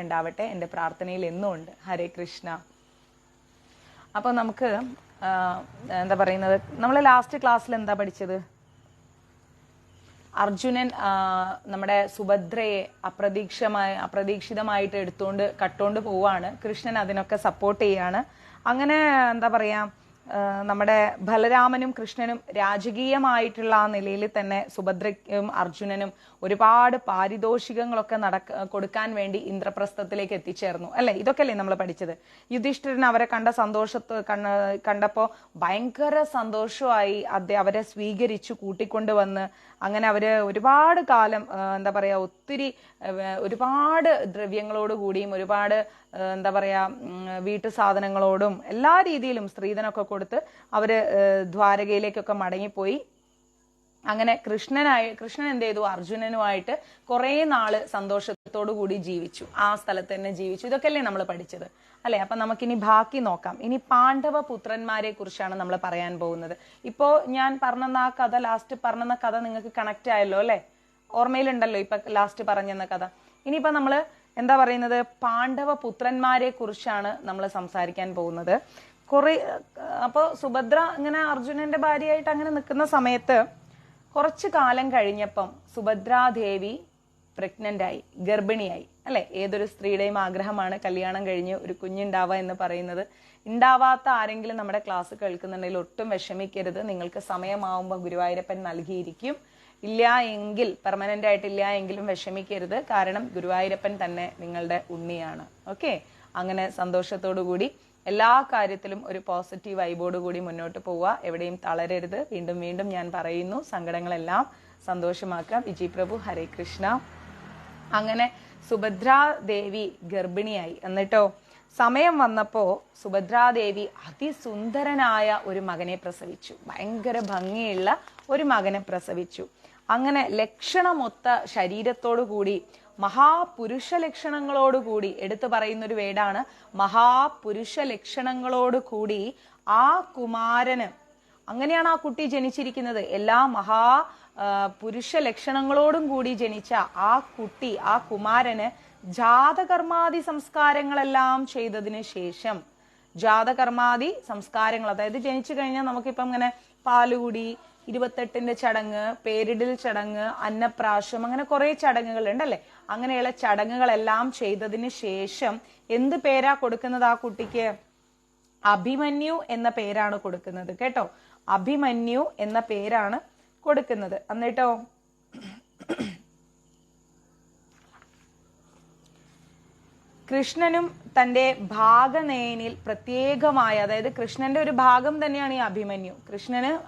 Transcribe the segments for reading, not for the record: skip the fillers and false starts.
ഉണ്ടാവട്ടെ. എൻ്റെ പ്രാർത്ഥനയിൽ എന്നും ഉണ്ട്. ഹരേ കൃഷ്ണ. അപ്പോൾ നമുക്ക് എന്താ പറയുന്നത്, നമ്മൾ ലാസ്റ്റ് ക്ലാസ്സിൽ എന്താ പഠിച്ചത്? അർജുനൻ നമ്മുടെ സുഭദ്രയെ അപ്രതീക്ഷിതമായിട്ട് കട്ടുകൊണ്ട് പോവാണ്. കൃഷ്ണൻ അതിനൊക്കെ സപ്പോർട്ട് ചെയ്യാണ്. അങ്ങനെ എന്താ പറയാ, നമ്മുടെ ബലരാമനും കൃഷ്ണനും രാജകീയമായിട്ടുള്ള ആ നിലയിൽ തന്നെ സുഭദ്രയ്ക്കും അർജുനനും ഒരുപാട് പാരിതോഷികങ്ങളൊക്കെ കൊടുക്കാൻ വേണ്ടി ഇന്ദ്രപ്രസ്ഥത്തിലേക്ക് എത്തിച്ചേർന്നു അല്ലെ? ഇതൊക്കെയല്ലേ നമ്മൾ പഠിച്ചത്? യുധിഷ്ഠിരൻ അവരെ കണ്ടപ്പോ ഭയങ്കര സന്തോഷമായി. അവരെ സ്വീകരിച്ചു, കൂട്ടിക്കൊണ്ടുവന്ന് അങ്ങനെ അവര് ഒരുപാട് കാലം എന്താ പറയാ, ഒരുപാട് ദ്രവ്യങ്ങളോട് കൂടിയും ഒരുപാട് എന്താ പറയാ വീട്ടു സാധനങ്ങളോടും എല്ലാ രീതിയിലും സ്ത്രീധനൊക്കെ കൊടുത്ത് അവര് ദ്വാരകയിലേക്കൊക്കെ മടങ്ങിപ്പോയി. അങ്ങനെ കൃഷ്ണൻ എന്ത് ചെയ്തു? അർജുനനുമായിട്ട് കുറെ നാള് സന്തോഷത്തോടു കൂടി ജീവിച്ചു, ആ സ്ഥലത്ത് തന്നെ ജീവിച്ചു. ഇതൊക്കെയല്ലേ നമ്മൾ പഠിച്ചത് അല്ലെ? അപ്പൊ നമുക്കിനി ബാക്കി നോക്കാം. ഇനി പാണ്ഡവ പുത്രന്മാരെ കുറിച്ചാണ് നമ്മൾ പറയാൻ പോകുന്നത്. ഇപ്പോ ഞാൻ പറഞ്ഞ കഥ, ലാസ്റ്റ് പറഞ്ഞ കഥ നിങ്ങൾക്ക് കണക്ട് ആയല്ലോ അല്ലെ? ഓർമ്മയിലുണ്ടല്ലോ ഇപ്പൊ ലാസ്റ്റ് പറഞ്ഞെന്ന കഥ. ഇനിയിപ്പോ നമ്മള് എന്താ പറയുന്നത്, പാണ്ഡവ പുത്രന്മാരെ കുറിച്ചാണ് നമ്മൾ സംസാരിക്കാൻ പോകുന്നത്. അപ്പൊ സുഭദ്ര ഇങ്ങനെ അർജുനന്റെ ഭാര്യയായിട്ട് അങ്ങനെ നിൽക്കുന്ന സമയത്ത് കുറച്ചു കാലം കഴിഞ്ഞപ്പം സുഭദ്രാദേവി പ്രഗ്നന്റ് ആയി, ഗർഭിണിയായി അല്ലെ? ഏതൊരു സ്ത്രീയുടെയും ആഗ്രഹമാണ് കല്യാണം കഴിഞ്ഞ് ഒരു കുഞ്ഞുണ്ടാവുക എന്ന് പറയുന്നത്. ഉണ്ടാവാത്ത ആരെങ്കിലും നമ്മുടെ ക്ലാസ് കേൾക്കുന്നുണ്ടെങ്കിൽ ഒട്ടും വിഷമിക്കരുത്. നിങ്ങൾക്ക് സമയമാവുമ്പോൾ ഗുരുവായൂരപ്പൻ നൽകിയിരിക്കും. ഇല്ല എങ്കിൽ, പെർമനന്റ് ആയിട്ടില്ല എങ്കിലും വിഷമിക്കരുത്. കാരണം ഗുരുവായൂരപ്പൻ തന്നെ നിങ്ങളുടെ ഉണ്ണിയാണ്. ഓക്കെ, അങ്ങനെ സന്തോഷത്തോടു കൂടി എല്ലാ കാര്യത്തിലും ഒരു പോസിറ്റീവ് വൈബോട് കൂടി മുന്നോട്ട് പോവുക. എവിടെയും തളരരുത്. വീണ്ടും വീണ്ടും ഞാൻ പറയുന്നു, സങ്കടങ്ങളെല്ലാം സന്തോഷമാക്കുക. വിജയ് പ്രഭു, ഹരേ കൃഷ്ണ. അങ്ങനെ സുഭദ്രാദേവി ഗർഭിണിയായി. എന്നിട്ടോ സമയം വന്നപ്പോ സുഭദ്രാദേവി അതിസുന്ദരനായ ഒരു മകനെ പ്രസവിച്ചു. ഭയങ്കര ഭംഗിയുള്ള ഒരു മകനെ പ്രസവിച്ചു. അങ്ങനെ ലക്ഷണമൊത്ത ശരീരത്തോടു കൂടി, മഹാപുരുഷ ലക്ഷണങ്ങളോടുകൂടി, എടുത്തു പറയുന്ന ഒരു വേടാണ് മഹാപുരുഷ ലക്ഷണങ്ങളോട് കൂടി ആ കുമാരന്, അങ്ങനെയാണ് ആ കുട്ടി ജനിച്ചിരിക്കുന്നത്. എല്ലാ പുരുഷ ലക്ഷണങ്ങളോടും കൂടി ജനിച്ച ആ കുട്ടി, ആ കുമാരന് ജാതകർമാദി സംസ്കാരങ്ങളെല്ലാം ചെയ്തതിന് ശേഷം, ജാതകർമാദി സംസ്കാരങ്ങൾ, അതായത് ജനിച്ചു കഴിഞ്ഞാൽ നമുക്കിപ്പം ഇങ്ങനെ പാലുകുടി, 28ന്റെ ചടങ്ങ്, പേരിടൽ ചടങ്ങ്, അന്നപ്രാശം, അങ്ങനെ കുറെ ചടങ്ങുകൾ ഉണ്ടല്ലേ? അങ്ങനെയുള്ള ചടങ്ങുകളെല്ലാം ചെയ്തതിന് ശേഷം എന്ത് പേരാ കൊടുക്കുന്നത് ആ കുട്ടിക്ക്? അഭിമന്യു എന്ന പേരാണ് കൊടുക്കുന്നത്. കേട്ടോ, അഭിമന്യു എന്ന പേരാണ് കൊടുക്കുന്നത്. എന്നിട്ടോ കൃഷ്ണനും തന്റെ ഭാഗനയനിൽ പ്രത്യേകമായ, അതായത് കൃഷ്ണന്റെ ഒരു ഭാഗം തന്നെയാണ് ഈ അഭിമന്യു.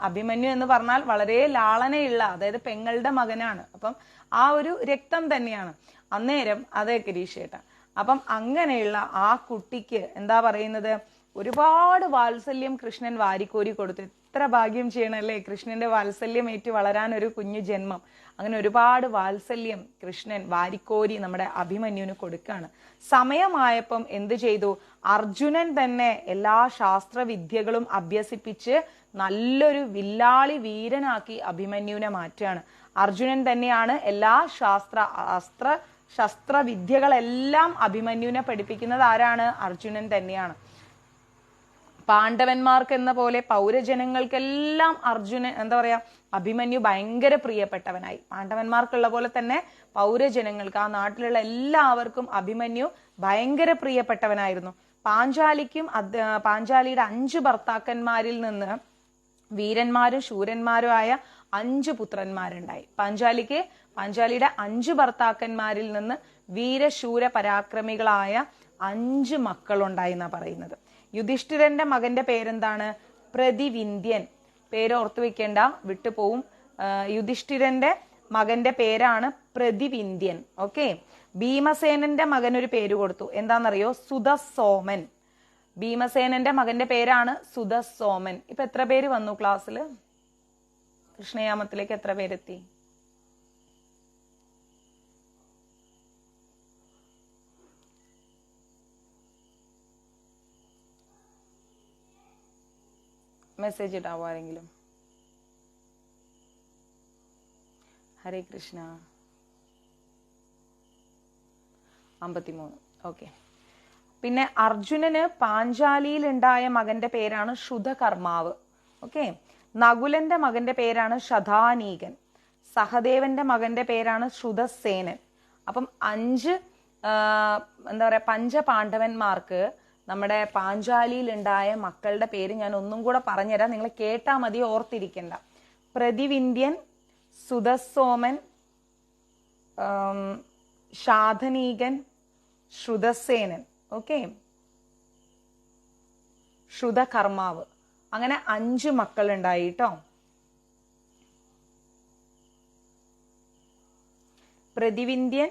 അഭിമന്യു എന്ന് പറഞ്ഞാൽ വളരെ ലാളനയുള്ള, അതായത് പെങ്ങളുടെ മകനാണ്. അപ്പം ആ ഒരു രക്തം തന്നെയാണ്. അന്നേരം അതേ ഗിരീഷേട്ട, അപ്പം അങ്ങനെയുള്ള ആ കുട്ടിക്ക് എന്താ പറയുന്നത്, ഒരുപാട് വാത്സല്യം കൃഷ്ണൻ വാരിക്കോരി കൊടുത്തു. എത്ര ഭാഗ്യം ചെയ്യണല്ലേ, കൃഷ്ണന്റെ വാത്സല്യം ഏറ്റു വളരാൻ ഒരു കുഞ്ഞു ജന്മം. അങ്ങനെ ഒരുപാട് വാത്സല്യം കൃഷ്ണൻ വാരിക്കോരി നമ്മുടെ അഭിമന്യുവിന് കൊടുക്കാണ്. സമയമായപ്പം എന്ത് ചെയ്തു? അർജുനൻ തന്നെ എല്ലാ ശാസ്ത്രവിദ്യകളും അഭ്യസിപ്പിച്ച് നല്ലൊരു വില്ലാളി വീരനാക്കി അഭിമന്യുവിനെ മാറ്റുകയാണ്. അർജുനൻ തന്നെയാണ് എല്ലാ ശസ്ത്രവിദ്യകളെല്ലാം അഭിമന്യുവിനെ പഠിപ്പിക്കുന്നത്. ആരാണ്? അർജുനൻ തന്നെയാണ്. പാണ്ഡവന്മാർക്ക് എന്ന പോലെ പൗരജനങ്ങൾക്കെല്ലാം അഭിമന്യു ഭയങ്കര പ്രിയപ്പെട്ടവനായി. പാണ്ഡവന്മാർക്കുള്ള പോലെ തന്നെ പൗരജനങ്ങൾക്ക്, ആ നാട്ടിലുള്ള എല്ലാവർക്കും അഭിമന്യു ഭയങ്കര പ്രിയപ്പെട്ടവനായിരുന്നു. പാഞ്ചാലിയുടെ 5 ഭർത്താക്കന്മാരിൽ നിന്ന് വീരന്മാരും ശൂരന്മാരുമായ 5 പുത്രന്മാരുണ്ടായി. പാഞ്ചാലിയുടെ 5 ഭർത്താക്കന്മാരിൽ നിന്ന് വീരശൂര പരാക്രമികളായ 5 മക്കളുണ്ടായി എന്നാ പറയുന്നത്. യുധിഷ്ഠിരന്റെ മകന്റെ പേരെന്താണ്? പ്രതിവിന്ധ്യൻ. പേര് ഓർത്തു വെക്കേണ്ട, വിട്ടുപോവും. യുധിഷ്ഠിരന്റെ മകന്റെ പേരാണ് പ്രതിവിന്ധ്യൻ. ഓക്കെ. ഭീമസേനന്റെ മകനൊരു പേര് കൊടുത്തു. എന്താണെന്നറിയോ? സുതസോമൻ. ഭീമസേനന്റെ മകന്റെ പേരാണ് സുതസോമൻ. ഇപ്പൊ എത്ര പേര് വന്നു ക്ലാസ്സില്? കൃഷ്ണയാമത്തിലേക്ക് എത്ര പേരെത്തി? മെസ്സേജ് ഇടാവോ ആരെങ്കിലും? ഹരേ കൃഷ്ണ. 53. ഓക്കെ. പിന്നെ അർജുനന് പാഞ്ചാലിയിൽ ഉണ്ടായ മകന്റെ പേരാണ് ശ്രുതകർമാവ്. ഓക്കെ. നകുലന്റെ മകന്റെ പേരാണ് ശതാനീകൻ. സഹദേവന്റെ മകന്റെ പേരാണ് ശ്രുതസേനൻ. അപ്പം 5 എന്താ പറയാ പഞ്ചപാണ്ഡവന്മാർക്ക് നമ്മുടെ പാഞ്ചാലിയിൽ ഉണ്ടായ മക്കളുടെ പേര് ഞാൻ ഒന്നും കൂടെ പറഞ്ഞുതരാം, നിങ്ങൾ കേട്ടാ മതി, ഓർത്തിരിക്കണ്ട. പ്രതിവിന്ധ്യൻ, സുതസോമൻ, ശാധനീകൻ, ശ്രുതസേനൻ. ഓക്കെ. ശ്രുതകർമാവ്. അങ്ങനെ 5 മക്കളുണ്ടായി കേട്ടോ. പ്രതിവിന്ധ്യൻ,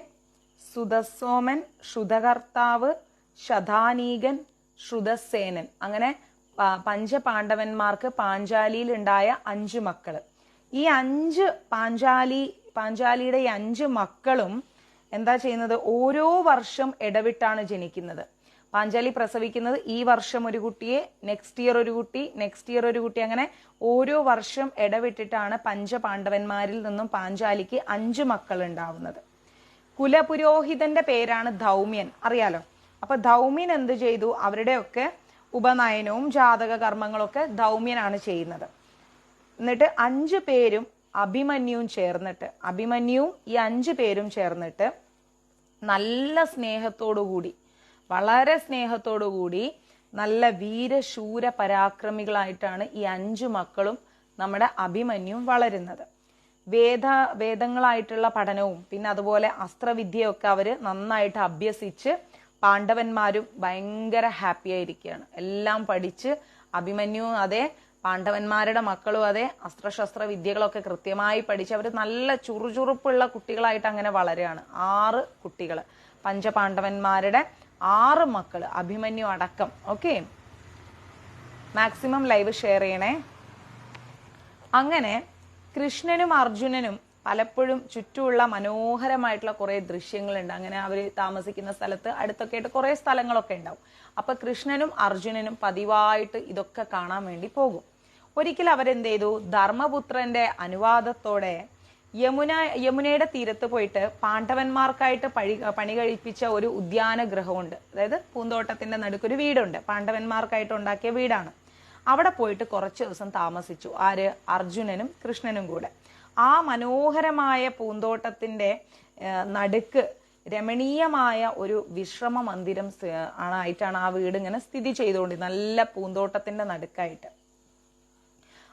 സുതസോമൻ, ശ്രുതകർത്താവ്, ശതാനീകൻ, ശ്രുതസേനൻ. അങ്ങനെ പഞ്ചപാണ്ഡവന്മാർക്ക് പാഞ്ചാലിയിൽ ഉണ്ടായ 5 മക്കള്. ഈ 5 പാഞ്ചാലിയുടെ ഈ 5 മക്കളും എന്താ ചെയ്യുന്നത്? ഓരോ വർഷം ഇടവിട്ടാണ് ജനിക്കുന്നത്. പാഞ്ചാലി പ്രസവിക്കുന്നത് ഈ വർഷം ഒരു കുട്ടിയെ, നെക്സ്റ്റ് ഇയർ ഒരു കുട്ടി, നെക്സ്റ്റ് ഇയർ ഒരു കുട്ടി, അങ്ങനെ ഓരോ വർഷം ഇടവിട്ടിട്ടാണ് പഞ്ചപാണ്ഡവന്മാരിൽ നിന്നും പാഞ്ചാലിക്ക് 5 മക്കൾ ഉണ്ടാവുന്നത്. കുലപുരോഹിതന്റെ പേരാണ് ധൗമ്യൻ, അറിയാലോ. അപ്പൊ ധൗമ്യൻ എന്ത് ചെയ്തു? അവരുടെയൊക്കെ ഉപനയനവും ജാതക കർമ്മങ്ങളൊക്കെ ധൗമ്യനാണ് ചെയ്യുന്നത്. എന്നിട്ട് 5 പേരും അഭിമന്യുവും ചേർന്നിട്ട്, അഭിമന്യുവും ഈ 5 പേരും ചേർന്നിട്ട് നല്ല സ്നേഹത്തോടുകൂടി, വളരെ സ്നേഹത്തോടുകൂടി നല്ല വീരശൂര പരാക്രമികളായിട്ടാണ് ഈ 5 മക്കളും നമ്മുടെ അഭിമന്യുവും വളരുന്നത്. വേദങ്ങളായിട്ടുള്ള പഠനവും പിന്നെ അതുപോലെ അസ്ത്രവിദ്യയൊക്കെ അവര് നന്നായിട്ട് അഭ്യസിച്ച് പാണ്ഡവന്മാരും ഭയങ്കര ഹാപ്പി ആയിരിക്കുകയാണ്. എല്ലാം പഠിച്ച് അഭിമന്യുവും അതെ, പാണ്ഡവന്മാരുടെ മക്കളും അതെ, അസ്ത്രശസ്ത്ര വിദ്യകളൊക്കെ കൃത്യമായി പഠിച്ച് അവർ നല്ല ചുറുചുറുപ്പുള്ള കുട്ടികളായിട്ട് അങ്ങനെ വളരുകയാണ്. 6 കുട്ടികൾ, പഞ്ചപാണ്ഡവന്മാരുടെ 6 മക്കള്, അഭിമന്യു അടക്കം. ഓക്കെ. മാക്സിമം ലൈവ് ഷെയർ ചെയ്യണേ. അങ്ങനെ കൃഷ്ണനും അർജുനനും പലപ്പോഴും ചുറ്റുമുള്ള മനോഹരമായിട്ടുള്ള കുറെ ദൃശ്യങ്ങളുണ്ട്. അങ്ങനെ അവർ താമസിക്കുന്ന സ്ഥലത്ത് അടുത്തൊക്കെ ആയിട്ട് കുറെ സ്ഥലങ്ങളൊക്കെ ഉണ്ടാവും. അപ്പൊ കൃഷ്ണനും അർജുനനും പതിവായിട്ട് ഇതൊക്കെ കാണാൻ വേണ്ടി പോകും. ഒരിക്കൽ അവരെന്ത് ചെയ്തു? ധർമ്മപുത്രന്റെ അനുവാദത്തോടെ യമുനയുടെ തീരത്ത് പോയിട്ട് പാണ്ഡവന്മാർക്കായിട്ട് പണി കഴിപ്പിച്ച ഒരു ഉദ്യാന ഗൃഹമുണ്ട്. അതായത് പൂന്തോട്ടത്തിന്റെ നടുക്കൊരു വീടുണ്ട്, പാണ്ഡവന്മാർക്കായിട്ട് ഉണ്ടാക്കിയ വീടാണ്. അവിടെ പോയിട്ട് കുറച്ച് ദിവസം താമസിച്ചു. ആര്? അർജുനനും കൃഷ്ണനും കൂടെ. ആ മനോഹരമായ പൂന്തോട്ടത്തിന്റെ നടുക്ക് രമണീയമായ ഒരു വിശ്രമ മന്ദിരം ആയിട്ടാണ് ആ വീട് ഇങ്ങനെ സ്ഥിതി ചെയ്തുകൊണ്ട്, നല്ല പൂന്തോട്ടത്തിന്റെ നടുക്കായിട്ട്.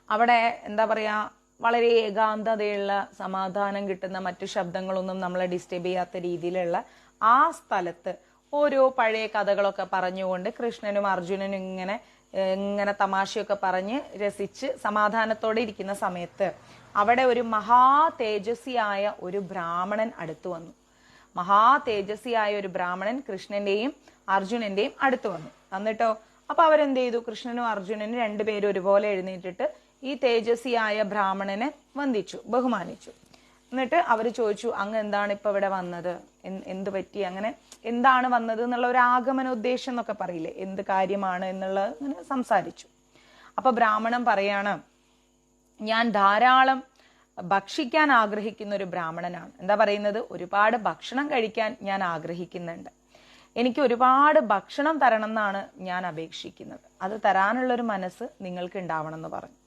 അവിടെ എന്താ പറയാ, വളരെ ഏകാന്തതയുള്ള, സമാധാനം കിട്ടുന്ന, മറ്റു ശബ്ദങ്ങളൊന്നും നമ്മളെ ഡിസ്റ്റർബ് ചെയ്യാത്ത രീതിയിലുള്ള ആ സ്ഥലത്ത് ഓരോ പഴയ കഥകളൊക്കെ പറഞ്ഞുകൊണ്ട് കൃഷ്ണനും അർജുനനും ഇങ്ങനെ തമാശയൊക്കെ പറഞ്ഞ് രസിച്ച് സമാധാനത്തോടെ ഇരിക്കുന്ന സമയത്ത് അവിടെ ഒരു മഹാ തേജസ്വിയായ ഒരു ബ്രാഹ്മണൻ അടുത്തു വന്നു. മഹാ തേജസ്വിയായ ഒരു ബ്രാഹ്മണൻ കൃഷ്ണന്റെയും അർജുനന്റെയും അടുത്ത് വന്നു. എന്നിട്ടോ അപ്പൊ അവരെന്ത് ചെയ്തു? കൃഷ്ണനും അർജുനനും 2 പേരും ഒരുപോലെ എഴുന്നേറ്റിട്ട് ഈ തേജസ്വിയായ ബ്രാഹ്മണനെ വന്ദിച്ചു, ബഹുമാനിച്ചു. എന്നിട്ട് അവര് ചോദിച്ചു, അങ്ങ് എന്താണ് ഇപ്പൊ ഇവിടെ വന്നത്? എന്ത് പറ്റി? അങ്ങനെ എന്താണ് വന്നത് എന്നുള്ള ഒരു ആഗമനോദ്ദേശം എന്നൊക്കെ പറയില്ലേ, എന്ത് കാര്യമാണ് എന്നുള്ളത് അങ്ങനെ സംസാരിച്ചു. അപ്പൊ ബ്രാഹ്മണൻ പറയാണ്, ഞാൻ ധാരാളം ഭക്ഷിക്കാൻ ആഗ്രഹിക്കുന്ന ഒരു ബ്രാഹ്മണനാണ്. എന്താ പറയുന്നത്? ഒരുപാട് ഭക്ഷണം കഴിക്കാൻ ഞാൻ ആഗ്രഹിക്കുന്നുണ്ട്. എനിക്ക് ഒരുപാട് ഭക്ഷണം തരണം എന്നാണ് ഞാൻ അപേക്ഷിക്കുന്നത്. അത് തരാനുള്ളൊരു മനസ്സ് നിങ്ങൾക്ക് ഉണ്ടാവണം എന്ന് പറഞ്ഞു.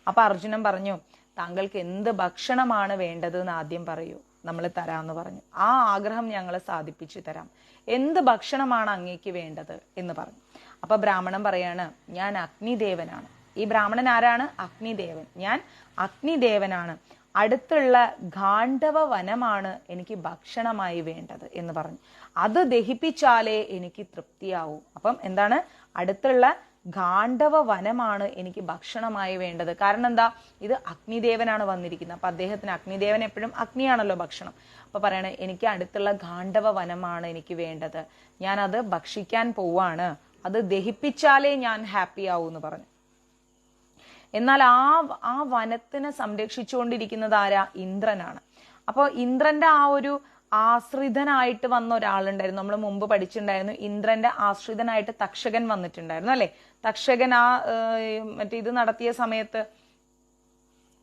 അപ്പൊ അർജുനൻ പറഞ്ഞു, താങ്കൾക്ക് എന്ത് ഭക്ഷണമാണ് വേണ്ടത് എന്ന് ആദ്യം പറയൂ, നമ്മൾ തരാമെന്ന് പറഞ്ഞു. ആ ആഗ്രഹം ഞങ്ങൾ സാധിപ്പിച്ചു തരാം. എന്ത് ഭക്ഷണമാണ് അങ്ങേക്ക് വേണ്ടത് എന്ന് പറഞ്ഞു. അപ്പൊ ബ്രാഹ്മണൻ പറയാണ്, ഞാൻ അഗ്നിദേവനാണ്. ഈ ബ്രാഹ്മണൻ ആരാണ്? അഗ്നിദേവൻ. ഞാൻ അഗ്നിദേവനാണ്. അടുത്തുള്ള ഗാണ്ഡവ വനമാണ് എനിക്ക് ഭക്ഷണമായി വേണ്ടത് എന്ന് പറഞ്ഞു. അത് ദഹിപ്പിച്ചാലേ എനിക്ക് തൃപ്തിയാവൂ. അപ്പം എന്താണ്? അടുത്തുള്ള ഗാണ്ഡവ വനമാണ് എനിക്ക് ഭക്ഷണമായി വേണ്ടത്. കാരണം എന്താ? ഇത് അഗ്നിദേവനാണ് വന്നിരിക്കുന്നത്. അപ്പൊ അദ്ദേഹത്തിന്, അഗ്നിദേവൻ എപ്പോഴും അഗ്നിയാണല്ലോ ഭക്ഷണം. അപ്പൊ പറയണേ, എനിക്ക് അടുത്തുള്ള ഗാണ്ഡവ വനമാണ് എനിക്ക് വേണ്ടത്. ഞാൻ അത് ഭക്ഷിക്കാൻ പോവാണ്. അത് ദഹിപ്പിച്ചാലേ ഞാൻ ഹാപ്പി ആവൂ എന്ന് പറഞ്ഞു. എന്നാൽ ആ വനത്തിനെ സംരക്ഷിച്ചുകൊണ്ടിരിക്കുന്നത് ആരാ? ഇന്ദ്രനാണ്. അപ്പൊ ഇന്ദ്രന്റെ ആ ഒരു ആശ്രിതനായിട്ട് വന്ന ഒരാളുണ്ടായിരുന്നു. നമ്മൾ മുമ്പ് പഠിച്ചിട്ടുണ്ടായിരുന്നു. ഇന്ദ്രന്റെ ആശ്രിതനായിട്ട് തക്ഷകൻ വന്നിട്ടുണ്ടായിരുന്നു അല്ലെ. തക്ഷകൻ ഇത് നടത്തിയ സമയത്ത്,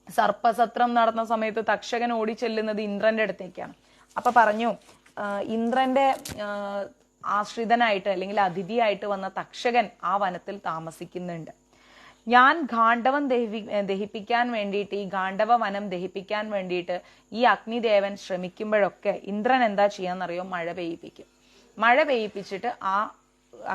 സർപ്പസത്രം നടന്ന സമയത്ത് തക്ഷകൻ ഓടിച്ചെല്ലുന്നത് ഇന്ദ്രന്റെ അടുത്തേക്കാണ്. അപ്പൊ പറഞ്ഞു, ഇന്ദ്രന്റെ ആശ്രിതനായിട്ട് അല്ലെങ്കിൽ അതിഥിയായിട്ട് വന്ന തക്ഷകൻ ആ വനത്തിൽ താമസിക്കുന്നുണ്ട്. ഞാൻ ഗാണ്ഡവം ദഹിപ്പിക്കാൻ വേണ്ടിയിട്ട്, ഈ ഗാണ്ഡവ വനം ദഹിപ്പിക്കാൻ വേണ്ടിയിട്ട് ഈ അഗ്നിദേവൻ ശ്രമിക്കുമ്പോഴൊക്കെ ഇന്ദ്രൻ എന്താ ചെയ്യാന്നറിയോ? മഴ പെയ്യിപ്പിക്കും. മഴ പെയ്യിപ്പിച്ചിട്ട് ആ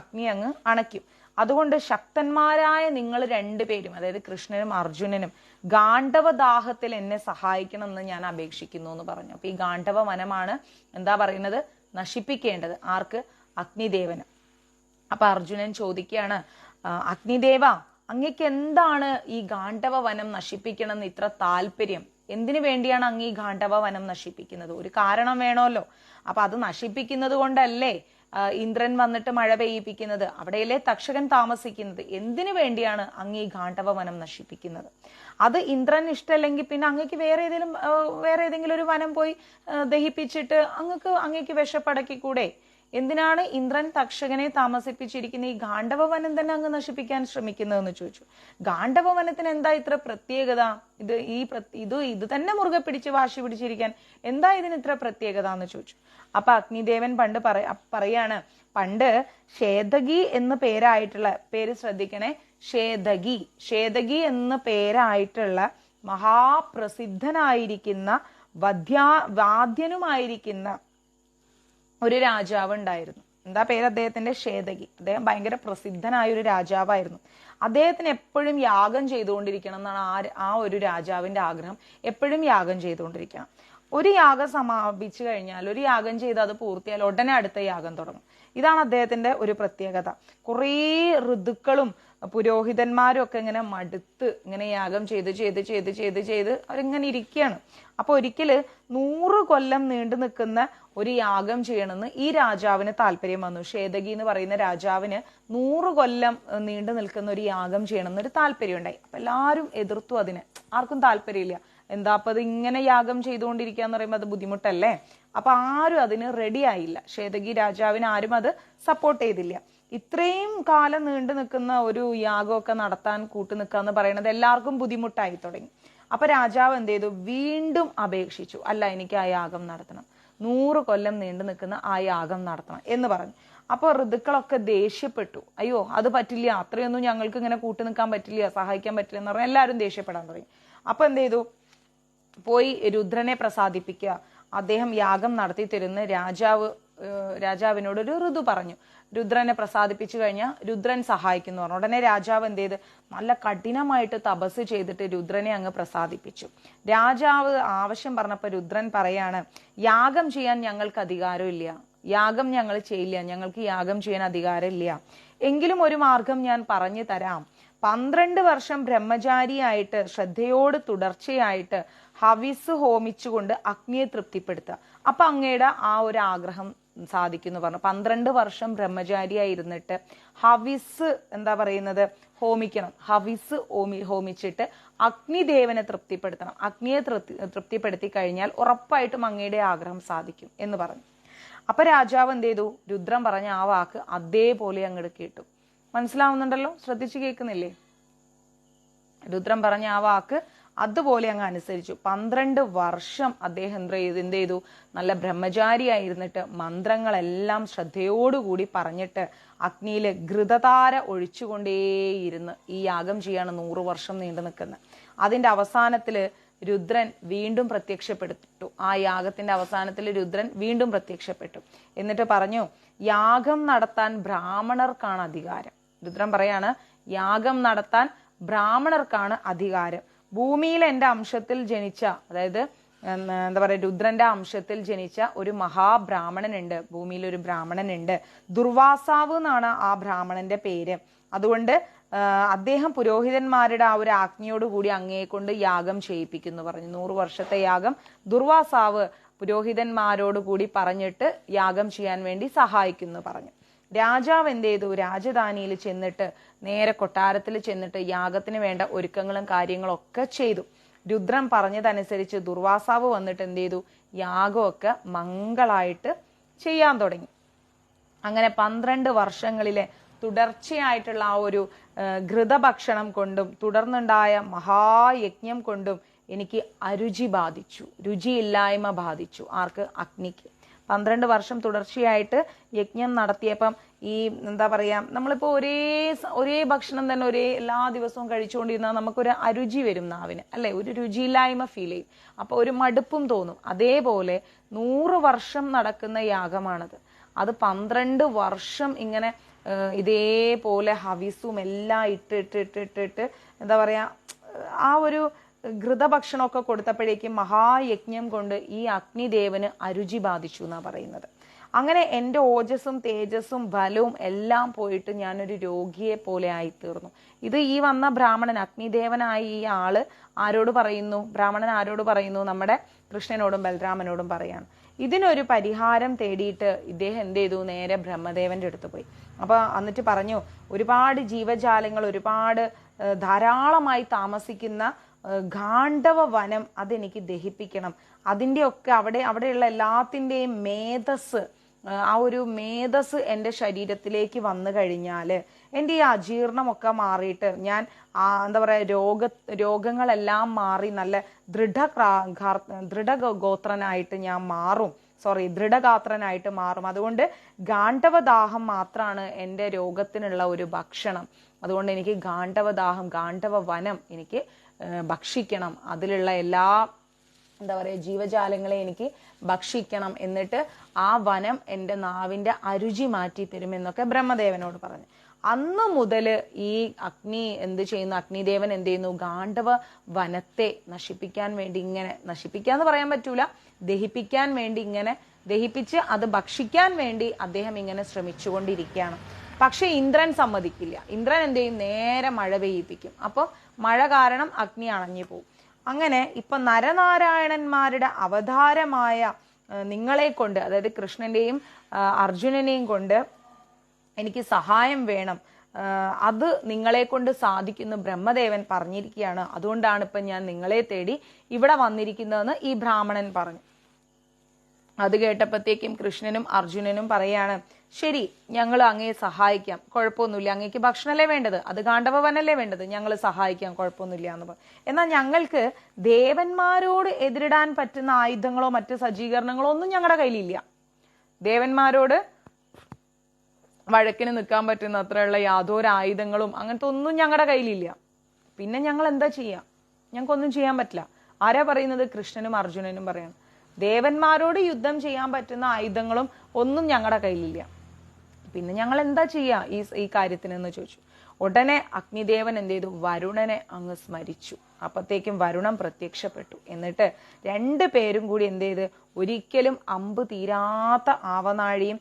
അഗ്നി അങ്ങ് അണയ്ക്കും. അതുകൊണ്ട് ശക്തന്മാരായ നിങ്ങൾ രണ്ടുപേരും, അതായത് കൃഷ്ണനും അർജുനനും, ഗാണ്ഡവദാഹത്തിൽ എന്നെ സഹായിക്കണം എന്ന് ഞാൻ അപേക്ഷിക്കുന്നു എന്ന് പറഞ്ഞു. അപ്പൊ ഈ ഗാണ്ഡവ വനമാണ് എന്താ പറയുന്നത്? നശിപ്പിക്കേണ്ടത്. ആർക്ക്? അഗ്നിദേവന്. അപ്പൊ അർജുനൻ ചോദിക്കുകയാണ്, അഗ്നിദേവ, അങ്ങക്ക് എന്താണ് ഈ ഗാണ്ഡവ വനം നശിപ്പിക്കണം എന്ന് ഇത്ര താല്പര്യം? എന്തിനു വേണ്ടിയാണ് അങ്ങ് ഈ ഗാണ്ഡവ വനം നശിപ്പിക്കുന്നത്? ഒരു കാരണം വേണമല്ലോ. അപ്പൊ അത് നശിപ്പിക്കുന്നത് കൊണ്ടല്ലേ ഇന്ദ്രൻ വന്നിട്ട് മഴ പെയ്യിപ്പിക്കുന്നത്? അവിടെയല്ലേ തക്ഷകൻ താമസിക്കുന്നത്? എന്തിനു വേണ്ടിയാണ് അങ്ങ് ഈ ഗാണ്ഡവ വനം നശിപ്പിക്കുന്നത്? അത് ഇന്ദ്രൻ ഇഷ്ടമല്ലെങ്കിൽ പിന്നെ അങ്ങക്ക് വേറെ ഏതെങ്കിലും ഒരു വനം പോയി ദഹിപ്പിച്ചിട്ട് അങ്ങക്ക് വിഷപ്പടക്കിക്കൂടെ? എന്തിനാണ് ഇന്ദ്രൻ തക്ഷകനെ താമസിപ്പിച്ചിരിക്കുന്ന ഈ ഗാണ്ഡവ വനം തന്നെ അങ്ങ് നശിപ്പിക്കാൻ ശ്രമിക്കുന്നതെന്ന് ചോദിച്ചു. ഗാണ്ഡവ വനത്തിന് എന്താ ഇത്ര പ്രത്യേകത? ഇത് തന്നെ മുറുകെ പിടിച്ച് വാശി പിടിച്ചിരിക്കാൻ എന്താ ഇതിന് ഇത്ര പ്രത്യേകത എന്ന് ചോദിച്ചു. അപ്പൊ അഗ്നിദേവൻ പറയാണ്, പണ്ട് ഷേതകി എന്ന് പേര് ശ്രദ്ധിക്കണേ, ഷേതകി എന്ന് പേരായിട്ടുള്ള മഹാപ്രസിദ്ധനായിരിക്കുന്ന വാദ്യനുമായിരിക്കുന്ന ഒരു രാജാവ് ഉണ്ടായിരുന്നു. എന്താ പേര് അദ്ദേഹത്തിന്റെ? ഷേതകി. അദ്ദേഹം ഭയങ്കര പ്രസിദ്ധനായ ഒരു രാജാവായിരുന്നു. അദ്ദേഹത്തിന് എപ്പോഴും യാഗം ചെയ്തുകൊണ്ടിരിക്കണം എന്നാണ് ആ ഒരു രാജാവിന്റെ ആഗ്രഹം. എപ്പോഴും യാഗം ചെയ്തുകൊണ്ടിരിക്കണം. ഒരു യാഗം സമാപിച്ചു കഴിഞ്ഞാൽ, ഒരു യാഗം ചെയ്ത് അത് പൂർത്തിയാൽ ഉടനെ അടുത്ത യാഗം തുടങ്ങും. ഇതാണ് അദ്ദേഹത്തിന്റെ ഒരു പ്രത്യേകത. കുറേ ഋതുക്കളും പുരോഹിതന്മാരും ഒക്കെ ഇങ്ങനെ മടുത്ത് ഇങ്ങനെ യാഗം ചെയ്ത് അവരിങ്ങനെ ഇരിക്കുകയാണ്. അപ്പൊ ഒരിക്കല് 100 കൊല്ലം നീണ്ടു നിൽക്കുന്ന ഒരു യാഗം ചെയ്യണമെന്ന് ഈ രാജാവിന് താല്പര്യം വന്നു. ഷേതകി എന്ന് പറയുന്ന രാജാവിന് 100 കൊല്ലം നീണ്ടു നിൽക്കുന്ന ഒരു യാഗം ചെയ്യണമെന്നൊരു താല്പര്യം ഉണ്ടായി. അപ്പൊ എല്ലാവരും എതിർത്തു അതിന്. ആർക്കും താല്പര്യമില്ല. എന്താ അപ്പൊ അത് ഇങ്ങനെ യാഗം ചെയ്തുകൊണ്ടിരിക്കുക എന്ന് പറയുമ്പോൾ അത് ബുദ്ധിമുട്ടല്ലേ? അപ്പൊ ആരും അതിന് റെഡി ആയില്ല. ഷേതകി രാജാവിന് ആരും അത് സപ്പോർട്ട് ചെയ്തില്ല. ഇത്രയും കാലം നീണ്ടു നിൽക്കുന്ന ഒരു യാഗമൊക്കെ നടത്താൻ നിൽക്കുക പറയുന്നത് എല്ലാവർക്കും ബുദ്ധിമുട്ടായി തുടങ്ങി. അപ്പൊ രാജാവ് എന്ത് ചെയ്തു? വീണ്ടും അപേക്ഷിച്ചു, അല്ല, എനിക്ക് ആ യാഗം നടത്തണം, 100 കൊല്ലം നീണ്ടു നിൽക്കുന്ന ആ യാഗം നടത്തണം എന്ന് പറഞ്ഞു. അപ്പൊ ഋതുക്കളൊക്കെ ദേഷ്യപ്പെട്ടു. അയ്യോ, അത് പറ്റില്ല, അത്രയൊന്നും ഞങ്ങൾക്ക് ഇങ്ങനെ നിൽക്കാൻ പറ്റില്ല, സഹായിക്കാൻ പറ്റില്ല എന്ന് പറഞ്ഞാൽ എല്ലാവരും ദേഷ്യപ്പെടാൻ തുടങ്ങി. അപ്പൊ എന്ത് ചെയ്തു? പോയി രുദ്രനെ പ്രസാദിപ്പിക്കുക, അദ്ദേഹം യാഗം നടത്തി തരുന്ന രാജാവിനോട് ഒരു ഋതു പറഞ്ഞു. രുദ്രനെ പ്രസാദിപ്പിച്ചു കഴിഞ്ഞാൽ രുദ്രൻ സഹായിക്കുന്നു പറഞ്ഞു. ഉടനെ രാജാവ് എന്ത് ചെയ്ത്? നല്ല കഠിനമായിട്ട് തപസ് ചെയ്തിട്ട് രുദ്രനെ അങ്ങ് പ്രസാദിപ്പിച്ചു. രാജാവ് ആവശ്യം പറഞ്ഞപ്പോ രുദ്രൻ പറയാണ്, യാഗം ചെയ്യാൻ ഞങ്ങൾക്ക് അധികാരമില്ല, യാഗം ഞങ്ങൾ ചെയ്യില്ല, ഞങ്ങൾക്ക് യാഗം ചെയ്യാൻ അധികാരമില്ല. എങ്കിലും ഒരു മാർഗം ഞാൻ പറഞ്ഞു തരാം. 12 വർഷം ബ്രഹ്മചാരിയായിട്ട് ശ്രദ്ധയോട് തുടർച്ചയായിട്ട് ഹവിസ് ഹോമിച്ചുകൊണ്ട് അഗ്നിയെ തൃപ്തിപ്പെടുത്തുക. അപ്പൊ അങ്ങയുടെ ആ ഒരു ആഗ്രഹം സാധിക്കുന്നു പറഞ്ഞു. 12 വർഷം ബ്രഹ്മചാരിയായിരുന്നിട്ട് ഹവിസ് ഹോമിക്കണം. ഹവിസ് ഹോമിച്ചിട്ട് അഗ്നിദേവനെ തൃപ്തിപ്പെടുത്തണം. അഗ്നിയെ തൃപ്തിപ്പെടുത്തി കഴിഞ്ഞാൽ ഉറപ്പായിട്ടും അങ്ങയുടെ ആഗ്രഹം സാധിക്കും എന്ന് പറഞ്ഞു. അപ്പൊ രാജാവ് എന്ത് ചെയ്തു? രുദ്രൻ പറഞ്ഞ ആ വാക്ക് അതേപോലെ അങ്ങോട്ട് കേട്ടു. മനസ്സിലാവുന്നുണ്ടല്ലോ? ശ്രദ്ധിച്ചു കേൾക്കുന്നില്ലേ? രുദ്രൻ പറഞ്ഞ ആ വാക്ക് അതുപോലെ അങ്ങ് അനുസരിച്ചു. 12 വർഷം അദ്ദേഹം എന്ത് ചെയ്തു? നല്ല ബ്രഹ്മചാരിയായിരുന്നിട്ട് മന്ത്രങ്ങളെല്ലാം ശ്രദ്ധയോടുകൂടി പറഞ്ഞിട്ട് അഗ്നിയില് ഘൃതധാര ഒഴിച്ചുകൊണ്ടേയിരുന്ന് ഈ യാഗം ചെയ്യാണ് 100 വർഷം നീണ്ടു നിൽക്കുന്നത്. അതിന്റെ അവസാനത്തില് രുദ്രൻ വീണ്ടും പ്രത്യക്ഷപ്പെട്ടു. ആ യാഗത്തിന്റെ അവസാനത്തിൽ രുദ്രൻ വീണ്ടും പ്രത്യക്ഷപ്പെട്ടു. എന്നിട്ട് പറഞ്ഞു, യാഗം നടത്താൻ ബ്രാഹ്മണർക്കാണ് അധികാരം. രുദ്രൻ പറയാണ്, യാഗം നടത്താൻ ബ്രാഹ്മണർക്കാണ് അധികാരം. ഭൂമിയിൽ എന്റെ അംശത്തിൽ ജനിച്ച, അതായത് രുദ്രന്റെ അംശത്തിൽ ജനിച്ച ഒരു മഹാബ്രാഹ്മണനുണ്ട്. ഭൂമിയിൽ ഒരു ബ്രാഹ്മണനുണ്ട്. ദുർവാസാവ് എന്നാണ് ആ ബ്രാഹ്മണന്റെ പേര്. അതുകൊണ്ട് അദ്ദേഹം പുരോഹിതന്മാരുടെ ആ ഒരു ആജ്ഞയോടുകൂടി അങ്ങയെ കൊണ്ട് യാഗം ചെയ്യിപ്പിക്കുന്നു പറഞ്ഞു. 100 വർഷത്തെ യാഗം ദുർവാസാവ് പുരോഹിതന്മാരോട് കൂടി പറഞ്ഞിട്ട് യാഗം ചെയ്യാൻ വേണ്ടി സഹായിക്കുന്നു പറഞ്ഞു. രാജാവ് എന്ത് ചെയ്തു? രാജധാനിയിൽ ചെന്നിട്ട് നേരെ കൊട്ടാരത്തിൽ ചെന്നിട്ട് യാഗത്തിന് വേണ്ട ഒരുക്കങ്ങളും കാര്യങ്ങളും ഒക്കെ ചെയ്തു. രുദ്രൻ പറഞ്ഞതനുസരിച്ച് ദുർവാസാവ് വന്നിട്ട് എന്ത് ചെയ്തു? യാഗമൊക്കെ മംഗളായിട്ട് ചെയ്യാൻ തുടങ്ങി. അങ്ങനെ 12 വർഷങ്ങളിലെ തുടർച്ചയായിട്ടുള്ള ആ ഒരു ഘൃതഭക്ഷണം കൊണ്ടും തുടർന്നുണ്ടായ മഹായജ്ഞം കൊണ്ടും എനിക്ക് അരുചി ബാധിച്ചു, രുചിയില്ലായ്മ ബാധിച്ചു. ആർക്ക്? അഗ്നിക്ക്. 12 വർഷം തുടർച്ചയായിട്ട് യജ്ഞം നടത്തിയപ്പം ഈ എന്താ പറയാ, നമ്മളിപ്പോ ഒരേ ഭക്ഷണം തന്നെ എല്ലാ ദിവസവും കഴിച്ചുകൊണ്ടിരുന്നാൽ നമുക്കൊരു അരുചി വരും നാവിന്, അല്ലെ? ഒരു രുചിയില്ലായ്മ ഫീൽ ചെയ്യും. അപ്പൊ ഒരു മടുപ്പും തോന്നും. അതേപോലെ 100 വർഷം നടക്കുന്ന യാഗമാണത്. അത് 12 വർഷം ഇങ്ങനെ ഇതേപോലെ ഹവിസും എല്ലാം ഇട്ടിട്ട് എന്താ പറയാ, ആ ഒരു ഘൃതഭക്ഷണമൊക്കെ കൊടുത്തപ്പോഴേക്കും മഹായജ്ഞം കൊണ്ട് ഈ അഗ്നിദേവന് അരുചി ബാധിച്ചു എന്നാ പറയുന്നത്. അങ്ങനെ എൻ്റെ ഓജസ്സും തേജസ്സും ബലവും എല്ലാം പോയിട്ട് ഞാനൊരു രോഗിയെ പോലെ ആയിത്തീർന്നു. ഇത് ഈ വന്ന ബ്രാഹ്മണൻ, അഗ്നിദേവനായ ഈ ആള് ആരോട് പറയുന്നു? ബ്രാഹ്മണൻ ആരോട് പറയുന്നു? നമ്മുടെ കൃഷ്ണനോടും ബലരാമനോടും പറയാണ്. ഇതിനൊരു പരിഹാരം തേടിയിട്ട് ഇദ്ദേഹം എന്ത് ചെയ്തു? നേരെ ബ്രഹ്മദേവന്റെ അടുത്ത് പോയി. അപ്പൊ എന്നിട്ട് പറഞ്ഞു, ഒരുപാട് ജീവജാലങ്ങൾ, ഒരുപാട് ധാരാളമായി താമസിക്കുന്ന ഗാണ്ഡവ വനം അതെനിക്ക് ദഹിപ്പിക്കണം. അതിൻ്റെയൊക്കെ അവിടെയുള്ള എല്ലാത്തിൻ്റെയും മേധസ്, ആ ഒരു മേധസ് എൻ്റെ ശരീരത്തിലേക്ക് വന്നു കഴിഞ്ഞാൽ എൻ്റെ ഈ അജീർണമൊക്കെ മാറിയിട്ട് ഞാൻ എന്താ പറയുക, രോഗങ്ങളെല്ലാം മാറി നല്ല ദൃഢഗോത്രനായിട്ട് ഞാൻ മാറും. ദൃഢഗാത്രനായിട്ട് മാറും. അതുകൊണ്ട് ഗാണ്ഡവദാഹം മാത്രമാണ് എൻ്റെ രോഗത്തിനുള്ള ഒരു ഭക്ഷണം. അതുകൊണ്ട് എനിക്ക് ഗാണ്ഡവദാഹം, ഗാണ്ഡവ വനം എനിക്ക് ഭക്ഷിക്കണം. അതിലുള്ള എല്ലാ എന്താ പറയുക ജീവജാലങ്ങളെ എനിക്ക് ഭക്ഷിക്കണം. എന്നിട്ട് ആ വനം എൻ്റെ നാവിൻ്റെ അരുചി മാറ്റി തരുമെന്നൊക്കെ ബ്രഹ്മദേവനോട് പറഞ്ഞു. അന്ന് മുതൽ ഈ അഗ്നിദേവൻ എന്ത് ചെയ്യുന്നു? ഗാണ്ഡവ വനത്തെ നശിപ്പിക്കാൻ വേണ്ടി ഇങ്ങനെ, നശിപ്പിക്കാന്ന് പറയാൻ പറ്റൂല, ദഹിപ്പിക്കാൻ വേണ്ടി ഇങ്ങനെ ദഹിപ്പിച്ച് അത് ഭക്ഷിക്കാൻ വേണ്ടി അദ്ദേഹം ഇങ്ങനെ ശ്രമിച്ചുകൊണ്ടിരിക്കുകയാണ്. പക്ഷെ ഇന്ദ്രൻ സമ്മതിക്കില്ല. ഇന്ദ്രൻ എന്ത് ചെയ്യും? നേരെ മഴ പെയ്യിപ്പിക്കും. അപ്പൊ മഴ കാരണം അഗ്നി അണഞ്ഞു പോകും. അങ്ങനെ ഇപ്പൊ നരനാരായണന്മാരുടെ അവതാരമായ നിങ്ങളെ കൊണ്ട്, അതായത് കൃഷ്ണന്റെയും അർജുനനെയും കൊണ്ട് എനിക്ക് സഹായം വേണം, അത് നിങ്ങളെ കൊണ്ട് സാധിക്കുന്ന ബ്രഹ്മദേവൻ പറഞ്ഞിരിക്കുകയാണ്. അതുകൊണ്ടാണ് ഇപ്പൊ ഞാൻ നിങ്ങളെ തേടി ഇവിടെ വന്നിരിക്കുന്നതെന്ന് ഈ ബ്രാഹ്മണൻ പറഞ്ഞു. അത് കേട്ടപ്പോഴത്തേക്കും കൃഷ്ണനും അർജുനനും പറയാണ്, ശരി, ഞങ്ങൾ അങ്ങയെ സഹായിക്കാം, കുഴപ്പമൊന്നുമില്ല. അങ്ങേക്ക് ഭക്ഷണമല്ലേ വേണ്ടത്, അത് ഗാണ്ഡവവനല്ലേ വേണ്ടത്, ഞങ്ങൾ സഹായിക്കാം, കുഴപ്പമൊന്നുമില്ല എന്ന് പറഞ്ഞു. എന്നാൽ ഞങ്ങൾക്ക് ദേവന്മാരോട് എതിരിടാൻ പറ്റുന്ന ആയുധങ്ങളോ മറ്റ് സജ്ജീകരണങ്ങളോ ഒന്നും ഞങ്ങളുടെ കയ്യിലില്ല. ദേവന്മാരോട് വഴക്കിന് നിൽക്കാൻ പറ്റുന്ന അത്രയുള്ള യാതൊരു ആയുധങ്ങളും അങ്ങനത്തെ ഒന്നും ഞങ്ങളുടെ കയ്യിലില്ല. പിന്നെ ഞങ്ങൾ എന്താ ചെയ്യാം? ഞങ്ങൾക്കൊന്നും ചെയ്യാൻ പറ്റില്ല. ആരാ പറയുന്നത്? കൃഷ്ണനും അർജുനനും പറയാണ്. ദേവന്മാരോട് യുദ്ധം ചെയ്യാൻ പറ്റുന്ന ആയുധങ്ങളും ഒന്നും ഞങ്ങളുടെ കയ്യിലില്ല. പിന്നെ ഞങ്ങൾ എന്താ ചെയ്യാ ഈ കാര്യത്തിനെന്ന് ചോദിച്ചു. ഉടനെ അഗ്നിദേവൻ എന്ത് ചെയ്തു? വരുണനെ അങ്ങ് സ്മരിച്ചു. അപ്പത്തേക്കും വരുണം പ്രത്യക്ഷപ്പെട്ടു. എന്നിട്ട് 2 പേരും കൂടി എന്ത് ചെയ്ത്, ഒരിക്കലും അമ്പ് തീരാത്ത ആവനാഴിയും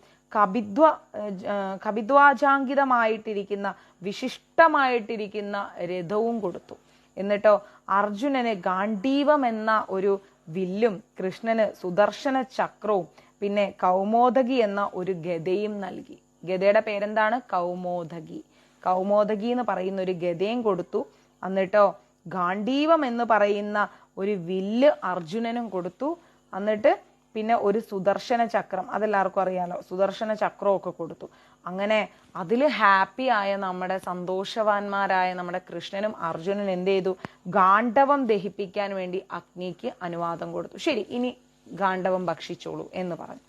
കപിദ്വാചാങ്കിതമായിട്ടിരിക്കുന്ന വിശിഷ്ടമായിട്ടിരിക്കുന്ന രഥവും കൊടുത്തു. എന്നിട്ടോ അർജുനന് ഗാണ്ഡീവം എന്ന ഒരു വില്ലും കൃഷ്ണന് സുദർശന ചക്രവും പിന്നെ കൗമോദകി എന്ന ഒരു ഗദയും നൽകി. ഗദയുടെ പേരെന്താണ്? കൗമോദകി. കൗമോദകി എന്ന് പറയുന്ന ഒരു ഗദയും കൊടുത്തു. എന്നിട്ടോ ഗാണ്ഡീവം എന്ന് പറയുന്ന ഒരു വില്ല് അർജുനനും കൊടുത്തു. എന്നിട്ട് പിന്നെ ഒരു സുദർശന ചക്രം, അതെല്ലാവർക്കും അറിയാലോ, സുദർശന ചക്രമൊക്കെ കൊടുത്തു. അങ്ങനെ അതിൽ ഹാപ്പി ആയ നമ്മുടെ സന്തോഷവാന്മാരായ നമ്മുടെ കൃഷ്ണനും അർജുനനും എന്ത് ചെയ്തു? ഗാണ്ഡവം ദഹിപ്പിക്കാൻ വേണ്ടി അഗ്നിക്ക് അനുവാദം കൊടുത്തു. ശരി, ഇനി ഗാണ്ഡവം ഭക്ഷിച്ചോളൂ എന്ന് പറഞ്ഞു.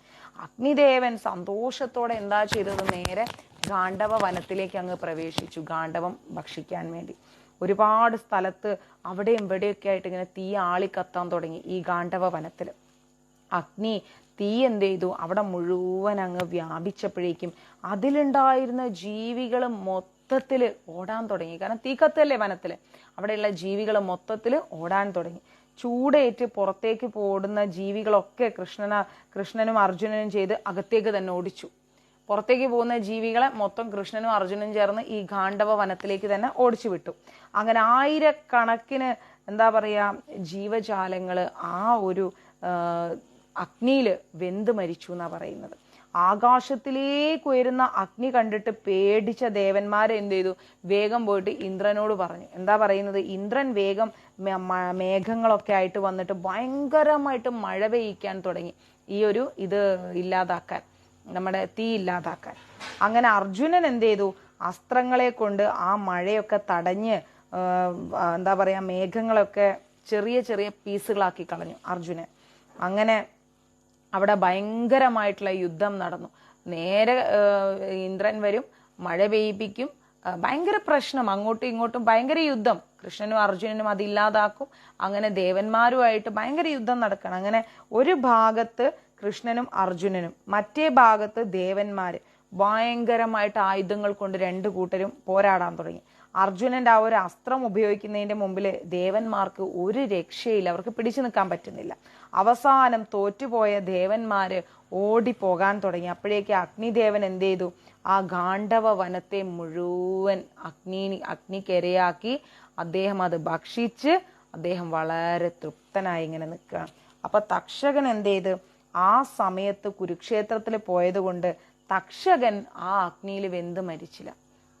അഗ്നിദേവൻ സന്തോഷത്തോടെ എന്താ ചെയ്തത്? നേരെ ഗാണ്ഡവ വനത്തിലേക്ക് അങ്ങ് പ്രവേശിച്ചു ഗാണ്ഡവം ഭക്ഷിക്കാൻ വേണ്ടി. ഒരുപാട് സ്ഥലത്ത് അവിടെയും ഇവിടെയൊക്കെ ആയിട്ട് ഇങ്ങനെ തീ ആളിക്കത്താൻ തുടങ്ങി ഈ ഗാണ്ഡവ വനത്തിൽ. അഗ്നി തീ എന്ത് ചെയ്തു? അവിടെ മുഴുവൻ അങ്ങ് വ്യാപിച്ചപ്പോഴേക്കും അതിലുണ്ടായിരുന്ന ജീവികൾ മൊത്തത്തിൽ ഓടാൻ തുടങ്ങി. കാരണം തീ കത്തല്ലേ വനത്തില്. അവിടെയുള്ള ജീവികൾ മൊത്തത്തിൽ ഓടാൻ തുടങ്ങി. ചൂടേറ്റ് പുറത്തേക്ക് പോടുന്ന ജീവികളൊക്കെ കൃഷ്ണനും അർജുനനും ചെയ്ത് അകത്തേക്ക് തന്നെ ഓടിച്ചു. പുറത്തേക്ക് പോകുന്ന ജീവികളെ മൊത്തം കൃഷ്ണനും അർജുനനും ചേർന്ന് ഈ ഗാണ്ഡവ വനത്തിലേക്ക് തന്നെ ഓടിച്ചു വിട്ടു. അങ്ങനെ ആയിരക്കണക്കിന് എന്താ പറയാ ജീവജാലങ്ങള് ആ ഒരു അഗ്നിയില് വെന്ത് മരിച്ചു എന്നാ പറയുന്നത്. ആകാശത്തിലേക്ക് ഉയരുന്ന അഗ്നി കണ്ടിട്ട് പേടിച്ച ദേവന്മാരെ എന്ത് ചെയ്തു? വേഗം പോയിട്ട് ഇന്ദ്രനോട് പറഞ്ഞു. എന്താ പറയുന്നത്? ഇന്ദ്രൻ വേഗം മേഘങ്ങളൊക്കെ ആയിട്ട് വന്നിട്ട് ഭയങ്കരമായിട്ട് മഴ പെയ്യിക്കാൻ തുടങ്ങി, ഇത് ഇല്ലാതാക്കാൻ, നമ്മുടെ തീ ഇല്ലാതാക്കാൻ. അങ്ങനെ അർജുനൻ എന്ത് ചെയ്തു? അസ്ത്രങ്ങളെ കൊണ്ട് ആ മഴയൊക്കെ തടഞ്ഞ് എന്താ പറയാ മേഘങ്ങളൊക്കെ ചെറിയ ചെറിയ പീസുകളാക്കി കളഞ്ഞു അർജുനൻ. അങ്ങനെ അവിടെ ഭയങ്കരമായിട്ടുള്ള യുദ്ധം നടന്നു. നേരെ ഇന്ദ്രൻ വരും, മഴ പെയ്യിപ്പിക്കും, ഭയങ്കര പ്രശ്നം, അങ്ങോട്ടും ഇങ്ങോട്ടും ഭയങ്കര യുദ്ധം. കൃഷ്ണനും അർജുനനും അതില്ലാതാക്കും. അങ്ങനെ ദേവന്മാരുമായിട്ട് ഭയങ്കര യുദ്ധം നടക്കണം. അങ്ങനെ ഒരു ഭാഗത്ത് കൃഷ്ണനും അർജുനനും, മറ്റേ ഭാഗത്ത് ദേവന്മാര് ഭയങ്കരമായിട്ട് ആയുധങ്ങൾ കൊണ്ട് രണ്ടു കൂട്ടരും പോരാടാൻ തുടങ്ങി. അർജുനന്റെ ആ ഒരു അസ്ത്രം ഉപയോഗിക്കുന്നതിന്റെ മുമ്പിൽ ദേവന്മാർക്ക് ഒരു രക്ഷയില്ല, അവർക്ക് പിടിച്ചു നിൽക്കാൻ പറ്റുന്നില്ല. അവസാനം തോറ്റുപോയ ദേവന്മാര് ഓടിപ്പോകാൻ തുടങ്ങി. അപ്പോഴേക്ക് അഗ്നിദേവൻ എന്ത് ചെയ്തു? ആ ഗാണ്ഡവ വനത്തെ മുഴുവൻ അഗ്നിക്കിരയാക്കി അദ്ദേഹം അത് ഭക്ഷിച്ച് അദ്ദേഹം വളരെ തൃപ്തനായി ഇങ്ങനെ നിൽക്കുകയാണ്. അപ്പൊ തക്ഷകൻ എന്ത് ചെയ്ത്? ആ സമയത്ത് കുരുക്ഷേത്രത്തിൽ പോയത് കൊണ്ട് തക്ഷകൻ ആ അഗ്നിയിൽ വെന്ത് മരിച്ചില്ല.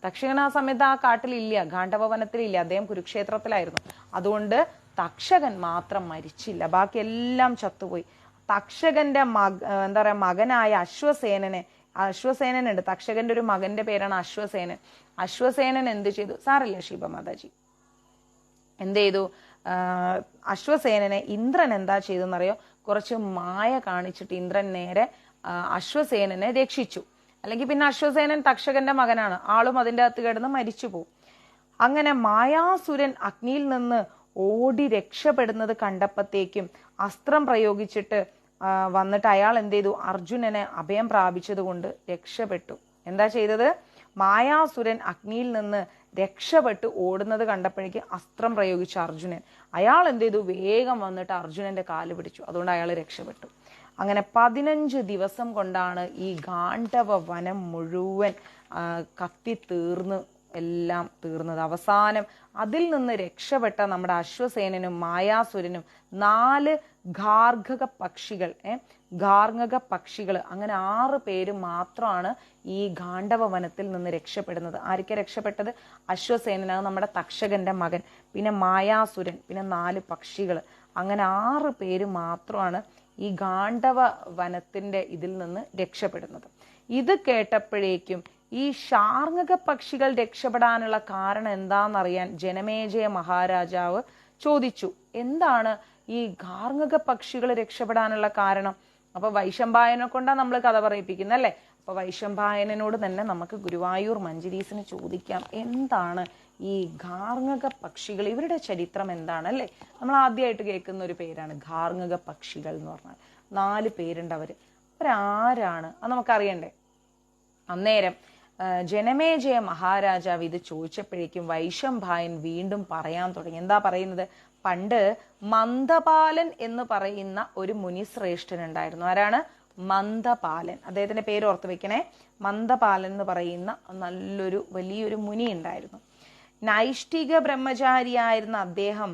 തക്ഷകൻ ആ സമയത്ത് ആ കാട്ടിലില്ല, ഗാണ്ഡവ വനത്തിലില്ല, അദ്ദേഹം കുരുക്ഷേത്രത്തിലായിരുന്നു. അതുകൊണ്ട് തക്ഷകൻ മാത്രം മരിച്ചില്ല, ബാക്കി എല്ലാം ചത്തുപോയി. തക്ഷകന്റെ എന്താ പറയാ മകനായ അശ്വസേനനുണ്ട്. തക്ഷകന്റെ ഒരു മകന്റെ പേരാണ് അശ്വസേനൻ. അശ്വസേനൻ എന്ത് ചെയ്തു? സാറില്ല ശിവമാതാജി എന്ത് ചെയ്തു? അശ്വസേനനെ ഇന്ദ്രൻ എന്താ ചെയ്തെന്നറിയോ? കുറച്ച് മായ കാണിച്ചിട്ട് ഇന്ദ്രൻ നേരെ അശ്വസേനനെ രക്ഷിച്ചു. അല്ലെങ്കിൽ പിന്നെ അശ്വസേനൻ തക്ഷകന്റെ മകനാണ്, ആളും അതിൻ്റെ അകത്ത് കിടന്ന് മരിച്ചു പോകും. അങ്ങനെ മായാസുരൻ അഗ്നിയിൽ നിന്ന് ഓടി രക്ഷപ്പെടുന്നത് കണ്ടപ്പോഴത്തേക്കും അസ്ത്രം പ്രയോഗിച്ചിട്ട് വന്നിട്ട് അയാൾ എന്ത് ചെയ്തു? അർജുനനെ അഭയം പ്രാപിച്ചത് കൊണ്ട് രക്ഷപ്പെട്ടു. എന്താ ചെയ്തത്? മായാസുരൻ അഗ്നിയിൽ നിന്ന് രക്ഷപ്പെട്ട് ഓടുന്നത് കണ്ടപ്പോഴേക്ക് അസ്ത്രം പ്രയോഗിച്ച അർജുനൻ, അയാൾ എന്ത് ചെയ്തു? വേഗം വന്നിട്ട് അർജുനന്റെ കാല് പിടിച്ചു. അതുകൊണ്ട് അയാൾ രക്ഷപ്പെട്ടു. അങ്ങനെ 15 ദിവസം കൊണ്ടാണ് ഈ ഗാണ്ഡവ വനം മുഴുവൻ കത്തിത്തീർന്ന് എല്ലാം തീർന്നത്. അവസാനം അതിൽ നിന്ന് രക്ഷപ്പെട്ട നമ്മുടെ അശ്വസേനനും മായാസുരനും 4 ഗാർഗക പക്ഷികൾ അങ്ങനെ 6 പേര് മാത്രമാണ് ഈ ഗാണ്ഡവ വനത്തിൽ നിന്ന് രക്ഷപ്പെടുന്നത്. ആരൊക്കെ രക്ഷപ്പെട്ടത്? അശ്വസേനൻ, നമ്മുടെ തക്ഷകന്റെ മകൻ, പിന്നെ മായാസുരൻ, പിന്നെ 4 പക്ഷികൾ, അങ്ങനെ 6 പേര് മാത്രമാണ് ഈ ഗാണ്ഡവ വനത്തിന്റെ ഇതിൽ നിന്ന് രക്ഷപ്പെടുന്നത്. ഇത് കേട്ടപ്പോഴേക്കും ഈ ശാർങ്ങക പക്ഷികൾ രക്ഷപ്പെടാനുള്ള കാരണം എന്താണെന്നറിയാൻ ജനമേജയ മഹാരാജാവ് ചോദിച്ചു, എന്താണ് ഈ ഗാർങ്ങക പക്ഷികൾ രക്ഷപ്പെടാനുള്ള കാരണം? അപ്പൊ വൈശമ്പായനെ കൊണ്ടാണ് നമ്മൾ കഥ പറയിപ്പിക്കുന്നത് അല്ലേ? അപ്പൊ വൈശമ്പായനോട് തന്നെ നമുക്ക് ഗുരുവായൂർ മഞ്ജരീസിന് ചോദിക്കാം, എന്താണ് ഈ ഗാർങ്ങക പക്ഷികൾ, ഇവരുടെ ചരിത്രം എന്താണ് അല്ലേ? നമ്മൾ ആദ്യമായിട്ട് കേൾക്കുന്ന ഒരു പേരാണ് ഗാർങ്ങക പക്ഷികൾ എന്ന് പറഞ്ഞാൽ. 4 പേരുണ്ട് അവരാരാണ്? അത് നമുക്കറിയണ്ടേ? അന്നേരം ജനമേജയ മഹാരാജാവ് ഇത് ചോദിച്ചപ്പോഴേക്കും വൈശമ്പായൻ വീണ്ടും പറയാൻ തുടങ്ങി. എന്താ പറയുന്നത്? പണ്ട് മന്ദപാലൻ എന്ന് പറയുന്ന ഒരു മുനിശ്രേഷ്ഠൻ ഉണ്ടായിരുന്നു. ആരാണ്? മന്ദപാലൻ. അദ്ദേഹത്തിന്റെ പേര് ഓർത്ത് വെക്കണേ. മന്ദപാലൻ എന്ന് പറയുന്ന വലിയൊരു മുനി ഉണ്ടായിരുന്നു. നൈഷ്ഠിക ബ്രഹ്മചാരിയായിരുന്ന അദ്ദേഹം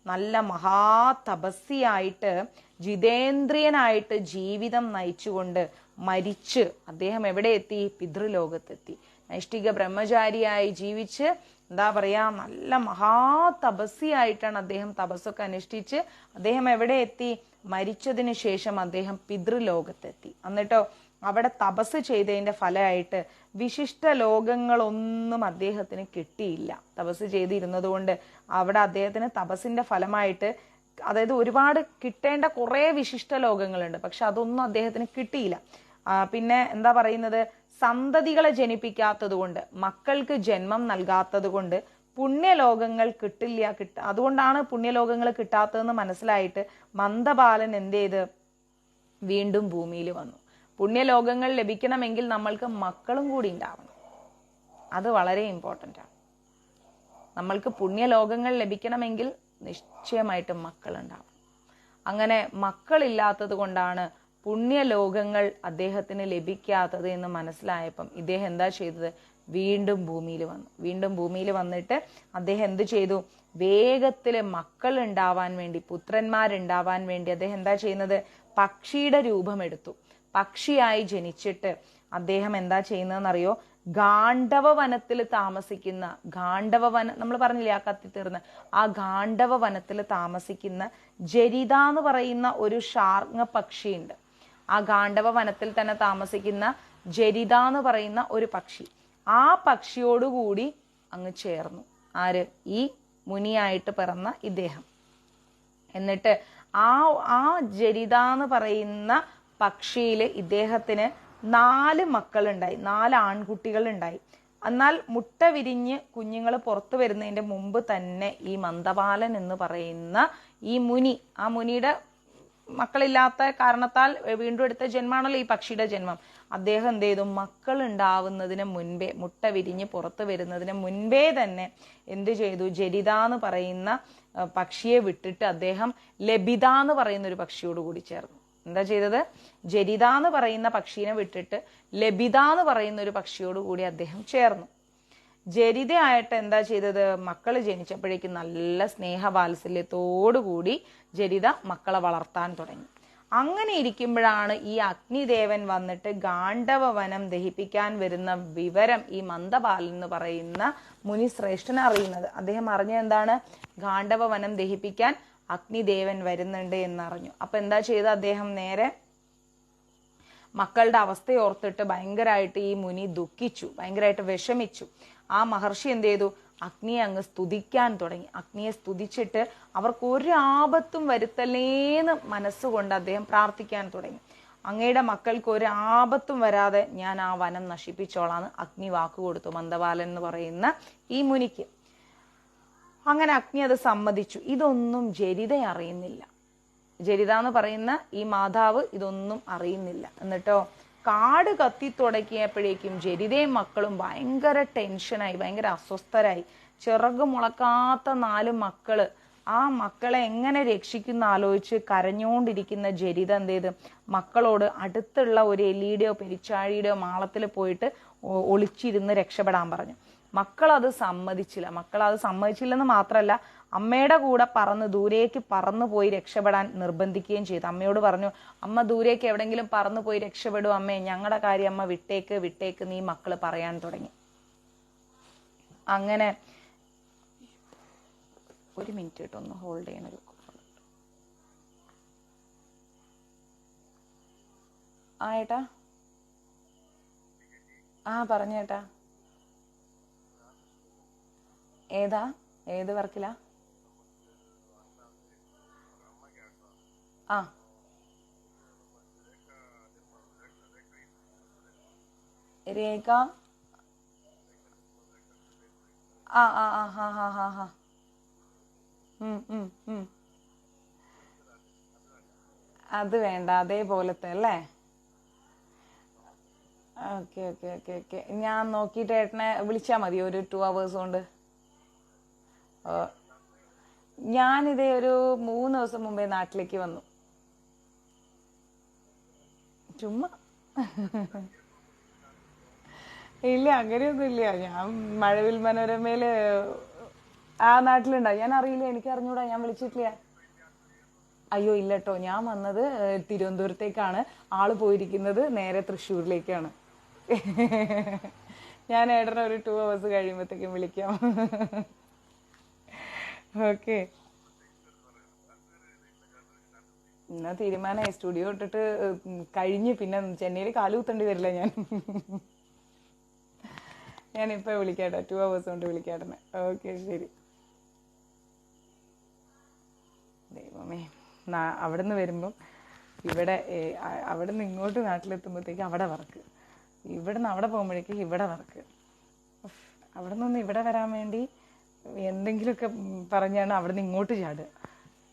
നല്ല മഹാതപസ്യായിട്ട് ജിതേന്ദ്രിയനായിട്ട് ജീവിതം നയിച്ചുകൊണ്ട് മരിച്ച് അദ്ദേഹം എവിടെ എത്തി? പിതൃലോകത്തെത്തി. നൈഷ്ഠിക ബ്രഹ്മചാരിയായി ജീവിച്ച് എന്താ പറയാ, നല്ല മഹാതപസ്യായിട്ടാണ് അദ്ദേഹം തപസ്സൊക്കെ അനുഷ്ഠിച്ച് അദ്ദേഹം എവിടെ എത്തി? മരിച്ചതിന് ശേഷം അദ്ദേഹം പിതൃലോകത്തെത്തി. എന്നിട്ടോ അവിടെ തപസ് ചെയ്തതിന്റെ ഫലമായിട്ട് വിശിഷ്ട ലോകങ്ങളൊന്നും അദ്ദേഹത്തിന് കിട്ടിയില്ല. തപസ് ചെയ്തിരുന്നത് കൊണ്ട് അവിടെ അദ്ദേഹത്തിന് തപസ്സിന്റെ ഫലമായിട്ട്, അതായത് ഒരുപാട് കിട്ടേണ്ട കുറെ വിശിഷ്ട ലോകങ്ങളുണ്ട്, പക്ഷെ അതൊന്നും അദ്ദേഹത്തിന് കിട്ടിയില്ല. പിന്നെ എന്താ പറയുന്നത്? സന്തതികളെ ജനിപ്പിക്കാത്തത് കൊണ്ട്, മക്കൾക്ക് ജന്മം നൽകാത്തത് കൊണ്ട് പുണ്യലോകങ്ങൾ അതുകൊണ്ടാണ് പുണ്യലോകങ്ങൾ കിട്ടാത്തതെന്ന് മനസ്സിലായിട്ട് മന്ദപാലൻ എന്ത് ചെയ്ത്? വീണ്ടും ഭൂമിയിൽ വന്നു. പുണ്യലോകങ്ങൾ ലഭിക്കണമെങ്കിൽ നമ്മൾക്ക് മക്കളും കൂടി ഉണ്ടാവണം. അത് വളരെ ഇമ്പോർട്ടൻ്റ് ആണ്. നമ്മൾക്ക് പുണ്യലോകങ്ങൾ ലഭിക്കണമെങ്കിൽ നിശ്ചയമായിട്ടും മക്കൾ ഉണ്ടാവണം. അങ്ങനെ മക്കളില്ലാത്തത് കൊണ്ടാണ് പുണ്യലോകങ്ങൾ അദ്ദേഹത്തിന് ലഭിക്കാത്തത് എന്ന് മനസ്സിലായപ്പം ഇദ്ദേഹം എന്താ ചെയ്തത്? വീണ്ടും ഭൂമിയിൽ വന്നു. വീണ്ടും ഭൂമിയിൽ വന്നിട്ട് അദ്ദേഹം എന്ത് ചെയ്തു? വേഗത്തില് മക്കൾ ഉണ്ടാവാൻ വേണ്ടി, പുത്രന്മാരുണ്ടാവാൻ വേണ്ടി അദ്ദേഹം എന്താ ചെയ്യുന്നത്? പക്ഷിയുടെ രൂപമെടുത്തു. പക്ഷിയായി ജനിച്ചിട്ട് അദ്ദേഹം എന്താ ചെയ്യുന്നതെന്നറിയോ? ഗാണ്ഡവ വനത്തിൽ താമസിക്കുന്ന നമ്മൾ പറഞ്ഞില്ലേ ആ കത്തിത്തീർന്ന്, ആ ഗാണ്ഡവ വനത്തിൽ താമസിക്കുന്ന ജരിത എന്ന് പറയുന്ന ഒരു ഷാർങ്ങ പക്ഷിയുണ്ട്. ആ ഗാണ്ഡവ വനത്തിൽ തന്നെ താമസിക്കുന്ന ജരിത എന്ന് പറയുന്ന ഒരു പക്ഷി, ആ പക്ഷിയോടുകൂടി അങ്ങ് ചേർന്നു. ആര്? ഈ മുനിയായിട്ട് പിറന്ന ഇദ്ദേഹം. എന്നിട്ട് ആ ജരിത എന്ന് പറയുന്ന പക്ഷിയില് ഇദ്ദേഹത്തിന് 4 മക്കളുണ്ടായി, 4 ആൺകുട്ടികൾ ഉണ്ടായി. എന്നാൽ മുട്ട വിരിഞ്ഞ് കുഞ്ഞുങ്ങൾ പുറത്തു വരുന്നതിന്റെ മുമ്പ് തന്നെ ഈ മന്ദപാലൻ എന്ന് പറയുന്ന ഈ മുനി, ആ മുനിയുടെ മക്കളില്ലാത്ത കാരണത്താൽ വീണ്ടും എടുത്ത ജന്മാണല്ലോ ഈ പക്ഷിയുടെ ജന്മം. അദ്ദേഹം എന്ത് ചെയ്തു, മക്കൾ ഉണ്ടാവുന്നതിന് മുൻപേ, മുട്ട വിരിഞ്ഞ് പുറത്തു വരുന്നതിന് മുൻപേ തന്നെ എന്ത് ചെയ്തു, ജരിത എന്ന് പറയുന്ന പക്ഷിയെ വിട്ടിട്ട് അദ്ദേഹം ലബിത എന്ന് പറയുന്ന ഒരു പക്ഷിയോട് കൂടി ചേർന്നു. എന്താ ചെയ്തത്? ജരിത എന്ന് പറയുന്ന പക്ഷീനെ വിട്ടിട്ട് ലബിത എന്ന് പറയുന്ന ഒരു പക്ഷിയോട് കൂടി അദ്ദേഹം ചേർന്നു. ജരിതയായിട്ട് എന്താ ചെയ്തത്, മക്കൾ ജനിച്ചപ്പോഴേക്കും നല്ല സ്നേഹവാത്സല്യത്തോടു കൂടി ജരിത മക്കളെ വളർത്താൻ തുടങ്ങി. അങ്ങനെ ഇരിക്കുമ്പോഴാണ് ഈ അഗ്നിദേവൻ വന്നിട്ട് ഗാണ്ഡവവനം ദഹിപ്പിക്കാൻ വരുന്ന വിവരം ഈ മന്ദപാലൻ എന്ന് പറയുന്ന മുനിശ്രേഷ്ഠനെ അറിയുന്നത്. അദ്ദേഹം അറിഞ്ഞ എന്താണ്, ഗാണ്ഡവവനം ദഹിപ്പിക്കാൻ അഗ്നിദേവൻ വരുന്നുണ്ട് എന്നറിഞ്ഞു. അപ്പൊ എന്താ ചെയ്ത, അദ്ദേഹം നേരെ മക്കളുടെ അവസ്ഥയോർത്തിട്ട് ഭയങ്കരമായിട്ട് ഈ മുനി ദുഃഖിച്ചു, ഭയങ്കരമായിട്ട് വിഷമിച്ചു. ആ മഹർഷി എന്ത് ചെയ്തു, അഗ്നിയെ അങ്ങ് സ്തുതിക്കാൻ തുടങ്ങി. അഗ്നിയെ സ്തുതിച്ചിട്ട് അവർക്ക് ഒരു ആപത്തും വരുത്തല്ലേന്ന് മനസ്സുകൊണ്ട് അദ്ദേഹം പ്രാർത്ഥിക്കാൻ തുടങ്ങി. അങ്ങയുടെ മക്കൾക്ക് ഒരു ആപത്തും വരാതെ ഞാൻ ആ വനം നശിപ്പിച്ചോളാന്ന് അഗ്നി വാക്ക് കൊടുത്തു മന്ദപാലൻ എന്ന് പറയുന്ന ഈ മുനിക്ക്. അങ്ങനെ അഗ്നി അത് സമ്മതിച്ചു. ഇതൊന്നും ജരിത അറിയുന്നില്ല. ജരിത എന്ന് പറയുന്ന ഈ മാതാവ് ഇതൊന്നും അറിയുന്നില്ല. എന്നിട്ടോ കാട് കത്തി തുടങ്ങിയപ്പോഴേക്കും ജരിതയും മക്കളും ഭയങ്കര ടെൻഷനായി, ഭയങ്കര അസ്വസ്ഥരായി. ചിറക് മുളക്കാത്ത 4 മക്കള്, ആ മക്കളെ എങ്ങനെ രക്ഷിക്കുന്ന ആലോചിച്ച് കരഞ്ഞുകൊണ്ടിരിക്കുന്ന ജരിത എന്ത് ചെയ്ത്, മക്കളോട് അടുത്തുള്ള ഒരു എലിയുടെയോ പെരിച്ചാഴിയുടെയോ മാളത്തിൽ പോയിട്ട് ഒളിച്ചിരുന്ന് രക്ഷപ്പെടാൻ പറഞ്ഞു. മക്കളത് സമ്മതിച്ചില്ലെന്ന് മാത്രമല്ല, അമ്മയുടെ കൂടെ ദൂരേക്ക് പറന്നു പോയി രക്ഷപ്പെടാൻ നിർബന്ധിക്കുകയും ചെയ്തു. അമ്മയോട് പറഞ്ഞു, അമ്മ ദൂരേക്ക് എവിടെങ്കിലും പറന്നു പോയി രക്ഷപ്പെടൂ അമ്മേ, ഞങ്ങളുടെ കാര്യം അമ്മ വിട്ടേക്ക് നീ മക്കള് പറയാൻ തുടങ്ങി. അങ്ങനെ ഒരു മിനിറ്റ് കേട്ടോ, ഒന്ന് ഹോൾഡ് ചെയ്യണൊരു. ആ ഏട്ടാ, ആ പറഞ്ഞേട്ടാ. ഏത് വർക്കിലാ? ആ രേഖ, ആ ആ ആ ഹാ ഹാ ഹാ ഹാ അത് വേണ്ട, അതേപോലത്തെ അല്ലേ? ഓക്കെ. ഞാൻ നോക്കിയിട്ട് ഏട്ടനെ വിളിച്ചാൽ മതി ഒരു 2 hours കൊണ്ട്. ഞാനിതേ ഒരു 3 ദിവസം മുമ്പേ നാട്ടിലേക്ക് വന്നു. ചുമ്മാ ഇല്ല, അങ്ങനെയൊന്നും ഇല്ല. ഞാൻ മഴവിൽ മനോരമയില് ആ നാട്ടിലുണ്ടാവും. ഞാൻ അറിയില്ല, എനിക്ക് അറിഞ്ഞൂടാ, ഞാൻ വിളിച്ചിട്ടില്ല. അയ്യോ ഇല്ല കേട്ടോ, ഞാൻ വന്നത് തിരുവനന്തപുരത്തേക്കാണ്. ആള് പോയിരിക്കുന്നത് നേരെ തൃശ്ശൂരിലേക്കാണ്. ഞാൻ ഏട്ടനെ ഒരു 2 hours കഴിയുമ്പോഴത്തേക്കും വിളിക്കാം. ഓക്കെ, എന്നാ തീരുമാനമായി. സ്റ്റുഡിയോ ഇട്ടിട്ട് കഴിഞ്ഞ് പിന്നെ ചെന്നൈയിൽ കാലുകുത്തേണ്ടി വരില്ല ഞാനിപ്പോ വിളിക്കാട്ടെ, 2 hours കൊണ്ട് വിളിക്കാട്ടെ. ഓക്കെ, ശരി. ദൈവമേ, അവിടുന്ന് വരുമ്പം അവിടുന്ന് ഇങ്ങോട്ട് നാട്ടിലെത്തുമ്പോഴത്തേക്ക് അവിടെ വർക്ക്, ഇവിടുന്ന് അവിടെ പോകുമ്പോഴേക്ക് ഇവിടെ വർക്ക്, അവിടെ നിന്ന് ഇവിടെ വരാൻ വേണ്ടി എന്തെങ്കിലുമൊക്കെ പറഞ്ഞാണ് അവിടുന്ന് ഇങ്ങോട്ട് ചാടുക.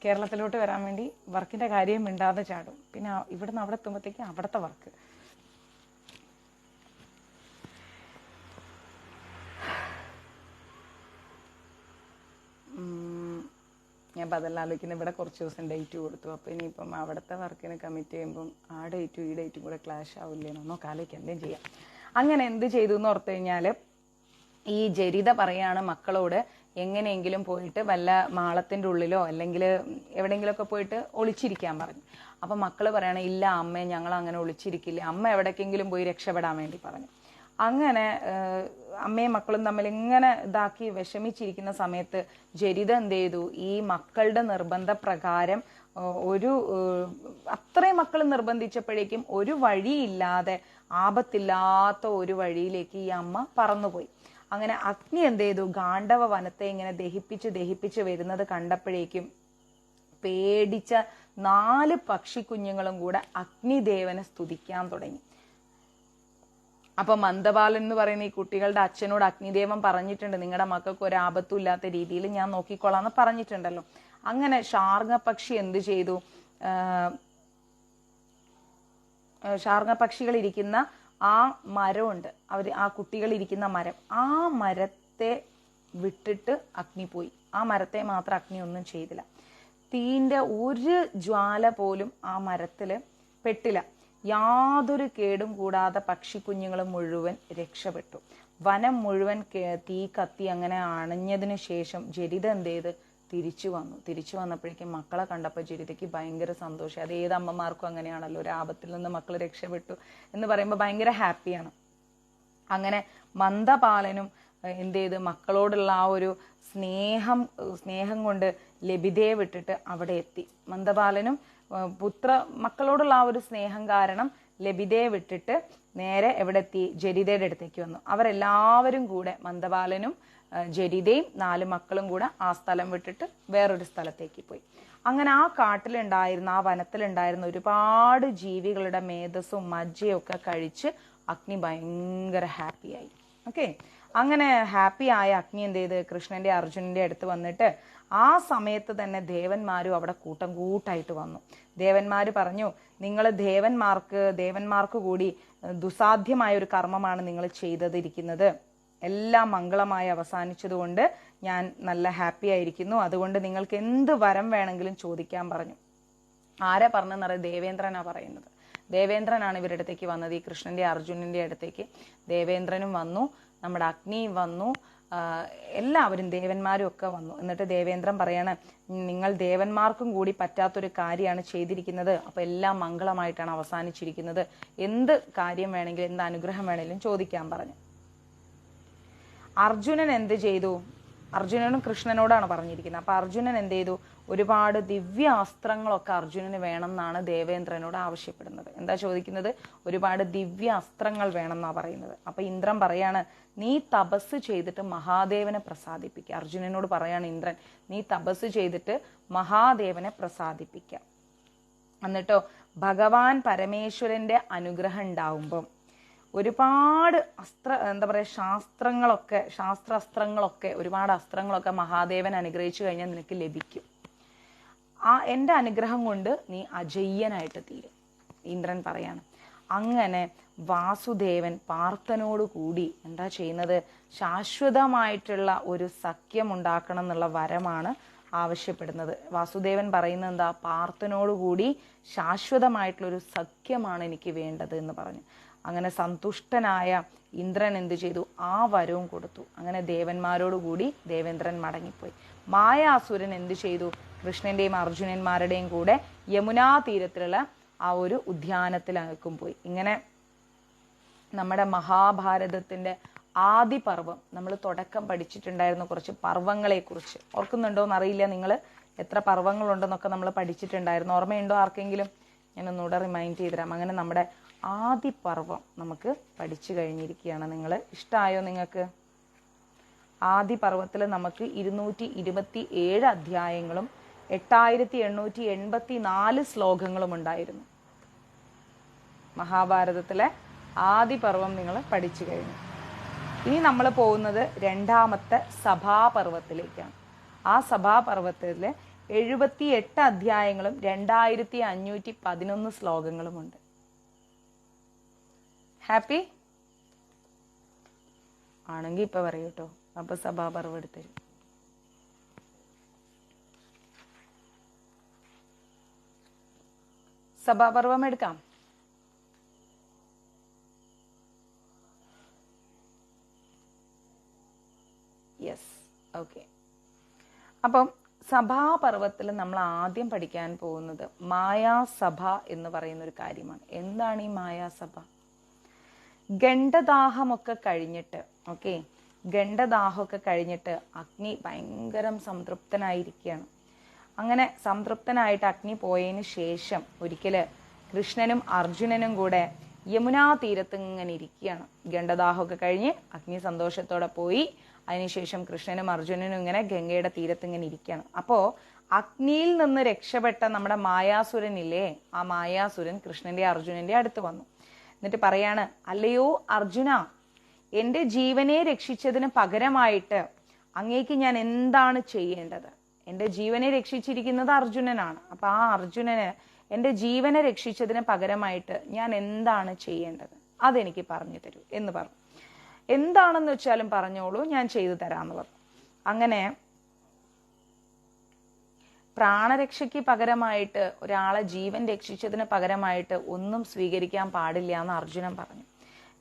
കേരളത്തിലോട്ട് വരാൻ വേണ്ടി വർക്കിന്റെ കാര്യം മിണ്ടാതെ ചാടും. പിന്നെ ഇവിടുന്ന് അവിടെ എത്തുമ്പോഴത്തേക്ക് അവിടുത്തെ വർക്ക്. ഞാൻ അപ്പം അതെല്ലാം ആലോചിക്കുന്നത്. ഇവിടെ കുറച്ച് ദിവസം ഡേറ്റ് കൊടുത്തു. അപ്പോൾ ഇനിയിപ്പം അവിടുത്തെ വർക്കിന് കമ്മിറ്റ് ചെയ്യുമ്പം ആ ഡേറ്റും ഈ ഡേറ്റും കൂടെ ക്ലാഷ് ആവില്ലേന്നോ ആലോചിക്കാം, എന്തെങ്കിലും ചെയ്യാം. അങ്ങനെ എന്ത് ചെയ്തു എന്ന് ഓർത്ത് കഴിഞ്ഞാൽ, ഈ ജരിത പറയാണ് മക്കളോട് എങ്ങനെയെങ്കിലും പോയിട്ട് വല്ല മാളത്തിൻ്റെ ഉള്ളിലോ അല്ലെങ്കിൽ എവിടെയെങ്കിലുമൊക്കെ പോയിട്ട് ഒളിച്ചിരിക്കാൻ പറഞ്ഞു. അപ്പം മക്കൾ പറയണ, ഇല്ല അമ്മേ, ഞങ്ങൾ അങ്ങനെ ഒളിച്ചിരിക്കില്ല, അമ്മ എവിടേക്കെങ്കിലും പോയി രക്ഷപ്പെടാൻ വേണ്ടി പറഞ്ഞു. അങ്ങനെ അമ്മയും മക്കളും തമ്മിൽ ഇങ്ങനെ ഇതാക്കി വിഷമിച്ചിരിക്കുന്ന സമയത്ത് ജരിത എന്ത് ചെയ്തു, ഈ മക്കളുടെ നിർബന്ധപ്രകാരം അത്രയും മക്കൾ നിർബന്ധിച്ചപ്പോഴേക്കും ഒരു വഴിയില്ലാതെ, ആപത്തില്ലാത്ത ഒരു വഴിയിലേക്ക് ഈ അമ്മ പറന്നുപോയി. അങ്ങനെ അഗ്നി എന്ത് ചെയ്തു, ഗാണ്ഡവ വനത്തെ ഇങ്ങനെ ദഹിപ്പിച്ച് വരുന്നത് കണ്ടപ്പോഴേക്കും പേടിച്ച 4 പക്ഷിക്കുഞ്ഞുങ്ങളും കൂടെ അഗ്നിദേവനെ സ്തുതിക്കാൻ തുടങ്ങി. അപ്പൊ മന്ദബാലൻ എന്ന് പറയുന്ന ഈ കുട്ടികളുടെ അച്ഛനോട് അഗ്നിദേവൻ പറഞ്ഞിട്ടുണ്ട്, നിങ്ങളുടെ മക്കൾക്ക് ഒരു ആപത്തും ഇല്ലാത്ത രീതിയിൽ ഞാൻ നോക്കിക്കൊള്ളാന്ന് പറഞ്ഞിട്ടുണ്ടല്ലോ. അങ്ങനെ ശാർങ്ങപക്ഷി എന്ത് ചെയ്തു? ശാർങ്ങപക്ഷികൾ ഇരിക്കുന്ന ആ മരമുണ്ട്, ആ കുട്ടികൾ ഇരിക്കുന്ന മരം, ആ മരത്തെ വിട്ടിട്ട് അഗ്നി പോയി. ആ മരത്തെ മാത്രം അഗ്നി ഒന്നും ചെയ്തില്ല. തീന്റെ ഒരു ജ്വാല പോലും ആ മരത്തില് പെട്ടില്ല. യാതൊരു കേടും കൂടാതെ പക്ഷിക്കുഞ്ഞുങ്ങൾ മുഴുവൻ രക്ഷപ്പെട്ടു. വനം മുഴുവൻ തീ കത്തി അങ്ങനെ അണഞ്ഞതിനു ശേഷം ജരിത എന്ത് ചെയ്ത് തിരിച്ചു വന്നു. തിരിച്ചു വന്നപ്പോഴേക്കും മക്കളെ കണ്ടപ്പോൾ ജരിതയ്ക്ക് ഭയങ്കര സന്തോഷം. അത് ഏത് അമ്മമാർക്കും അങ്ങനെയാണല്ലോ, ഒരു ആപത്തിൽ നിന്ന് മക്കൾ രക്ഷപ്പെട്ടു എന്ന് പറയുമ്പോൾ ഭയങ്കര ഹാപ്പിയാണ്. അങ്ങനെ മന്ദപാലനും എന്ത് ചെയ്ത് മക്കളോടുള്ള ആ ഒരു സ്നേഹം കൊണ്ട് ലബിതയെ വിട്ടിട്ട് അവിടെ എത്തി. മന്ദപാലനും മക്കളോടുള്ള ആ ഒരു സ്നേഹം കാരണം ലബിതയെ വിട്ടിട്ട് നേരെ എവിടെ എത്തി? ജരിതയുടെ അടുത്തേക്ക് വന്നു. അവരെല്ലാവരും കൂടെ, മന്ദപാലനും ജരിതയും 4 മക്കളും കൂടെ ആ സ്ഥലം വിട്ടിട്ട് വേറൊരു സ്ഥലത്തേക്ക് പോയി. അങ്ങനെ ആ കാട്ടിലുണ്ടായിരുന്ന, ആ വനത്തിലുണ്ടായിരുന്ന ഒരുപാട് ജീവികളുടെ മേധസ്സും മജ്ജയും ഒക്കെ കഴിച്ച് അഗ്നി ഭയങ്കര ഹാപ്പിയായി. ഓക്കെ, അങ്ങനെ ഹാപ്പി ആയ അഗ്നി എന്ത് ചെയ്ത് കൃഷ്ണന്റെ അർജുനന്റെ അടുത്ത് വന്നിട്ട് ആ സമയത്ത് തന്നെ ദേവന്മാരും അവിടെ കൂട്ടം കൂട്ടായിട്ട് വന്നു. ദേവന്മാര് പറഞ്ഞു, നിങ്ങൾ ദേവന്മാർക്ക് കൂടി ദുസാധ്യമായ ഒരു കർമ്മമാണ് നിങ്ങൾ ചെയ്തിരിക്കുന്നത്. എല്ലാം മംഗളമായി അവസാനിച്ചതുകൊണ്ട് ഞാൻ നല്ല ഹാപ്പി ആയിരിക്കുന്നു. അതുകൊണ്ട് നിങ്ങൾക്ക് എന്ത് വരം വേണമെങ്കിലും ചോദിക്കാൻ പറഞ്ഞു. ആരാ പറഞ്ഞെന്ന് അറിയാം? ദേവേന്ദ്രനാ പറയുന്നത്. ദേവേന്ദ്രനാണ് ഇവരുടെ അടുത്തേക്ക് വന്നത്, ഈ കൃഷ്ണന്റെ അർജുനന്റെ അടുത്തേക്ക്. ദേവേന്ദ്രനും വന്നു, നമ്മുടെ അഗ്നിയും വന്നു, എല്ലാവരും ദേവന്മാരും ഒക്കെ വന്നു. എന്നിട്ട് ദേവേന്ദ്രൻ പറയാണ്, നിങ്ങൾ ദേവന്മാർക്കും കൂടി പറ്റാത്തൊരു കാര്യമാണ് ചെയ്തിരിക്കുന്നത്. അപ്പൊ എല്ലാം മംഗളമായിട്ടാണ് അവസാനിച്ചിരിക്കുന്നത്. എന്ത് കാര്യം വേണമെങ്കിലും, എന്ത് അനുഗ്രഹം വേണമെങ്കിലും ചോദിക്കാൻ പറഞ്ഞു. അർജുനൻ എന്ത് ചെയ്തു? അർജുനനും കൃഷ്ണനോടാണ് പറഞ്ഞിരിക്കുന്നത്. അപ്പൊ അർജുനൻ എന്ത് ചെയ്തു? ഒരുപാട് ദിവ്യ അസ്ത്രങ്ങളൊക്കെ അർജുനന് വേണം എന്നാണ് ദേവേന്ദ്രനോട് ആവശ്യപ്പെടുന്നത്. എന്താ ചോദിക്കുന്നത്? ഒരുപാട് ദിവ്യ അസ്ത്രങ്ങൾ വേണം എന്നാ പറയുന്നത്. അപ്പൊ ഇന്ദ്രൻ പറയാണ്, നീ തപസ് ചെയ്തിട്ട് മഹാദേവനെ പ്രസാദിപ്പിക്കുക. അർജുനനോട് പറയാണ് ഇന്ദ്രൻ, നീ തപസ് ചെയ്തിട്ട് മഹാദേവനെ പ്രസാദിപ്പിക്കുക. എന്നിട്ടോ ഭഗവാൻ പരമേശ്വരന്റെ അനുഗ്രഹം ഉണ്ടാവുമ്പം ഒരുപാട് ശാസ്ത്രാസ്ത്രങ്ങളൊക്കെ ഒരുപാട് അസ്ത്രങ്ങളൊക്കെ മഹാദേവൻ അനുഗ്രഹിച്ചു കഴിഞ്ഞാൽ നിനക്ക് ലഭിക്കും. എൻ്റെ അനുഗ്രഹം കൊണ്ട് നീ അജയ്യനായിട്ട് തീരും, ഇന്ദ്രൻ പറയാണ്. അങ്ങനെ വാസുദേവൻ പാർത്ഥനോട് കൂടി എന്താ ചെയ്യുന്നത്? ശാശ്വതമായിട്ടുള്ള ഒരു സഖ്യം ഉണ്ടാക്കണം എന്നുള്ള വരമാണ് ആവശ്യപ്പെടുന്നത്. വാസുദേവൻ പറയുന്നത് എന്താ? പാർത്ഥനോടുകൂടി ശാശ്വതമായിട്ടുള്ള ഒരു സഖ്യമാണ് എനിക്ക് വേണ്ടത് എന്ന് പറഞ്ഞു. അങ്ങനെ സന്തുഷ്ടനായ ഇന്ദ്രൻ എന്ത് ചെയ്തു? ആ വരവും കൊടുത്തു. അങ്ങനെ ദേവന്മാരോടുകൂടി ദേവേന്ദ്രൻ മടങ്ങിപ്പോയി. മായാസുരൻ എന്ത് ചെയ്തു? കൃഷ്ണന്റെയും അർജുനന്മാരുടെയും കൂടെ യമുനാ തീരത്തിലുള്ള ആ ഒരു ഉദ്യാനത്തിലേക്കും പോയി. ഇങ്ങനെ നമ്മുടെ മഹാഭാരതത്തിന്റെ ആദി പർവം നമ്മൾ തുടക്കം പഠിച്ചിട്ടുണ്ടായിരുന്നു. കുറച്ച് പർവ്വങ്ങളെ കുറിച്ച് ഓർക്കുന്നുണ്ടോന്ന് അറിയില്ല. നിങ്ങൾ എത്ര പർവ്വങ്ങളുണ്ടെന്നൊക്കെ നമ്മൾ പഠിച്ചിട്ടുണ്ടായിരുന്നു. ഓർമ്മയുണ്ടോ ആർക്കെങ്കിലും? ഞാനൊന്നുകൂടെ റിമൈൻഡ് ചെയ്തുതരാം. അങ്ങനെ നമ്മുടെ ആദി പർവം നമുക്ക് പഠിച്ചു കഴിഞ്ഞിരിക്കുകയാണ്. നിങ്ങൾ ഇഷ്ടമായോ നിങ്ങൾക്ക്? ആദി പർവത്തിൽ നമുക്ക് 227 അധ്യായങ്ങളും 8884 ശ്ലോകങ്ങളും ഉണ്ടായിരുന്നു. മഹാഭാരതത്തിലെ ആദി പർവം നിങ്ങൾ പഠിച്ചു കഴിഞ്ഞു. ഇനി നമ്മൾ പോകുന്നത് 2ാമത്തെ സഭാപർവത്തിലേക്കാണ്. ആ സഭാപർവത്തിൽ 78 അധ്യായങ്ങളും 2511 ശ്ലോകങ്ങളുമുണ്ട്. ഹാപ്പി ആണെങ്കിൽ ഇപ്പൊ പറയൂ കേട്ടോ. അപ്പൊ സഭാപർവം എടുത്തരും. സഭാപർവം എടുക്കാം. Yes, okay. അപ്പം സഭാപർവത്തിൽ നമ്മൾ ആദ്യം പഠിക്കാൻ പോകുന്നത് മായാസഭ എന്ന് പറയുന്ന ഒരു കാര്യമാണ്. എന്താണ് ഈ മായാസഭ? ഗണ്ഡദാഹമൊക്കെ കഴിഞ്ഞിട്ട്, ഓക്കെ, ഗണ്ഡദാഹമൊക്കെ കഴിഞ്ഞിട്ട് അഗ്നി ഭയങ്കരം സംതൃപ്തനായിരിക്കുകയാണ്. അങ്ങനെ സംതൃപ്തനായിട്ട് അഗ്നി പോയതിന് ശേഷം ഒരിക്കല് കൃഷ്ണനും അർജുനനും കൂടെ യമുനാ തീരത്ത് ഇങ്ങനെ ഇരിക്കുകയാണ്. ഗണ്ഡദാഹമൊക്കെ കഴിഞ്ഞ് അഗ്നി സന്തോഷത്തോടെ പോയി. അതിനുശേഷം കൃഷ്ണനും അർജുനനും ഇങ്ങനെ ഗംഗയുടെ തീരത്ത് ഇങ്ങനെ ഇരിക്കുകയാണ്. അപ്പോ അഗ്നിയിൽ നിന്ന് രക്ഷപ്പെട്ട നമ്മുടെ മായാസുരനില്ലേ, ആ മായാസുരൻ കൃഷ്ണന്റെ അർജുനന്റെ അടുത്ത് വന്നു. എന്നിട്ട് പറയാണ്, അല്ലയോ അർജുന, എന്റെ ജീവനെ രക്ഷിച്ചതിന് പകരമായിട്ട് അങ്ങേക്ക് ഞാൻ എന്താണ് ചെയ്യേണ്ടത്? എന്റെ ജീവനെ രക്ഷിച്ചിരിക്കുന്നത് അർജുനനാണ്. അപ്പൊ ആ അർജുനന് എന്റെ ജീവനെ രക്ഷിച്ചതിന് പകരമായിട്ട് ഞാൻ എന്താണ് ചെയ്യേണ്ടത്? അതെനിക്ക് പറഞ്ഞു തരൂ എന്ന് പറഞ്ഞു. എന്താണെന്ന് വെച്ചാലും പറഞ്ഞോളൂ, ഞാൻ ചെയ്തു തരാമെന്ന് പറഞ്ഞു. അങ്ങനെ പ്രാണരക്ഷയ്ക്ക് പകരമായിട്ട്, ഒരാളെ ജീവൻ രക്ഷിച്ചതിന് പകരമായിട്ട് ഒന്നും സ്വീകരിക്കാൻ പാടില്ല എന്ന് അർജുനൻ പറഞ്ഞു.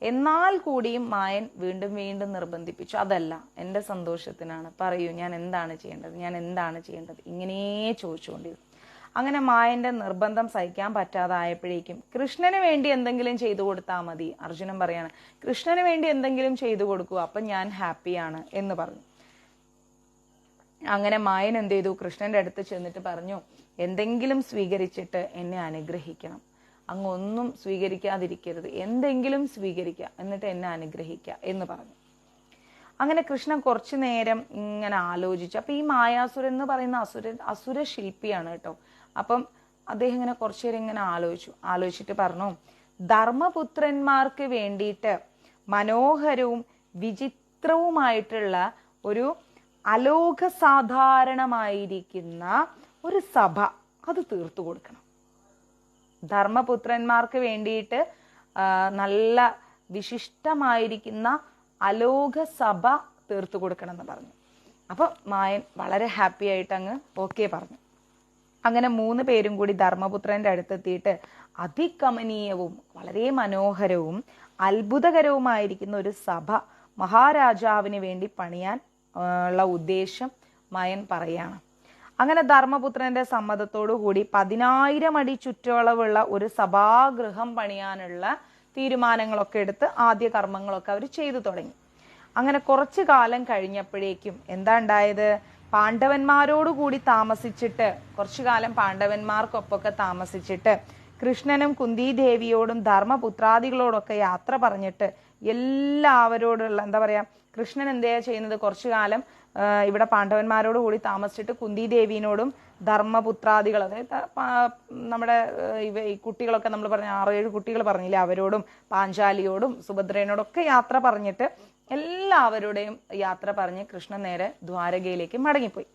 എന്നാൽ കൂടിയും മായൻ വീണ്ടും വീണ്ടും നിർബന്ധിപ്പിച്ചു. അതല്ല, എൻ്റെ സന്തോഷത്തിനാണ്, പറയൂ ഞാൻ എന്താണ് ചെയ്യേണ്ടത്, ഞാൻ എന്താണ് ചെയ്യേണ്ടത്, ഇങ്ങനെ ചോദിച്ചുകൊണ്ടിരുന്നു. അങ്ങനെ മായന്റെ നിർബന്ധം സഹിക്കാൻ പറ്റാതായപ്പോഴേക്കും കൃഷ്ണന് വേണ്ടി എന്തെങ്കിലും ചെയ്തു കൊടുത്താൽ മതി. അർജുനൻ പറയാണ്, കൃഷ്ണന് വേണ്ടി എന്തെങ്കിലും ചെയ്തു കൊടുക്കൂ, അപ്പൊ ഞാൻ ഹാപ്പിയാണ് എന്ന് പറഞ്ഞു. അങ്ങനെ മായൻ എന്ത് ചെയ്തു? കൃഷ്ണന്റെ അടുത്ത് ചെന്നിട്ട് പറഞ്ഞു, എന്തെങ്കിലും സ്വീകരിച്ചിട്ട് എന്നെ അനുഗ്രഹിക്കണം, അങ്ങ് ഒന്നും സ്വീകരിക്കാതിരിക്കരുത്, എന്തെങ്കിലും സ്വീകരിക്കുക, എന്നിട്ട് എന്നെ അനുഗ്രഹിക്കുക എന്ന് പറഞ്ഞു. അങ്ങനെ കൃഷ്ണൻ കുറച്ചു നേരം ഇങ്ങനെ ആലോചിച്ചു. അപ്പൊ ഈ മായാസുരൻ എന്ന് പറയുന്ന അസുര ശില്പിയാണ് കേട്ടോ. അപ്പം അദ്ദേഹം ഇങ്ങനെ കുറച്ചു നേരം ഇങ്ങനെ ആലോചിച്ചിട്ട് പറഞ്ഞു, ധർമ്മപുത്രന്മാർക്ക് വേണ്ടിയിട്ട് മനോഹരവും വിചിത്രവുമായിട്ടുള്ള ഒരു അലോക സാധാരണമായിരിക്കുന്ന ഒരു സഭ അത് തീർത്തു കൊടുക്കണം. ധർമ്മപുത്രന്മാർക്ക് വേണ്ടിയിട്ട് നല്ല വിശിഷ്ടമായിരിക്കുന്ന അലോക സഭ തീർത്തു കൊടുക്കണം എന്ന് പറഞ്ഞു. അപ്പൊ മായൻ വളരെ ഹാപ്പി ആയിട്ട് അങ്ങ് ഓക്കെ പറഞ്ഞു. അങ്ങനെ 3 പേരും കൂടി ധർമ്മപുത്രന്റെ അടുത്തെത്തിയിട്ട് അതികമനീയവും വളരെ മനോഹരവും അത്ഭുതകരവുമായിരിക്കുന്ന ഒരു സഭ മഹാരാജാവിന് വേണ്ടി പണിയാൻ ഉള്ള ഉദ്ദേശം മായൻ പറയാണ്. അങ്ങനെ ധർമ്മപുത്രന്റെ സമ്മതത്തോടു കൂടി 10,000 അടി ചുറ്റളവുള്ള ഒരു സഭാഗൃഹം പണിയാനുള്ള തീരുമാനങ്ങളൊക്കെ എടുത്ത് ആദ്യ കർമ്മങ്ങളൊക്കെ അവർ ചെയ്തു തുടങ്ങി. അങ്ങനെ കുറച്ചു കാലം കഴിഞ്ഞപ്പോഴേക്കും എന്താ ഉണ്ടായത്? പാണ്ഡവന്മാരോടുകൂടി താമസിച്ചിട്ട്, കുറച്ചു കാലം പാണ്ഡവന്മാർക്കൊപ്പൊക്കെ താമസിച്ചിട്ട് കൃഷ്ണനും കുന്തിദേവിയോടും ധർമ്മപുത്രാദികളോടൊക്കെ യാത്ര പറഞ്ഞിട്ട് എല്ലാവരോടുള്ള എന്താ പറയാ, കൃഷ്ണൻ എന്താ ചെയ്യുന്നത്? കുറച്ചു കാലം ഇവിടെ പാണ്ഡവന്മാരോട് കൂടി താമസിച്ചിട്ട് കുന്തിദേവിയോടും ധർമ്മപുത്രാദികൾ, അതായത് നമ്മുടെ ഈ കുട്ടികളൊക്കെ നമ്മൾ പറഞ്ഞ 6-7 കുട്ടികൾ പറഞ്ഞില്ലേ, അവരോടും പാഞ്ചാലിയോടും സുഭദ്രയോടും ഒക്കെ യാത്ര പറഞ്ഞിട്ട് എല്ലാവരുടെയും യാത്ര പറഞ്ഞ് കൃഷ്ണൻ നേരെ ദ്വാരകയിലേക്ക് മടങ്ങിപ്പോയി.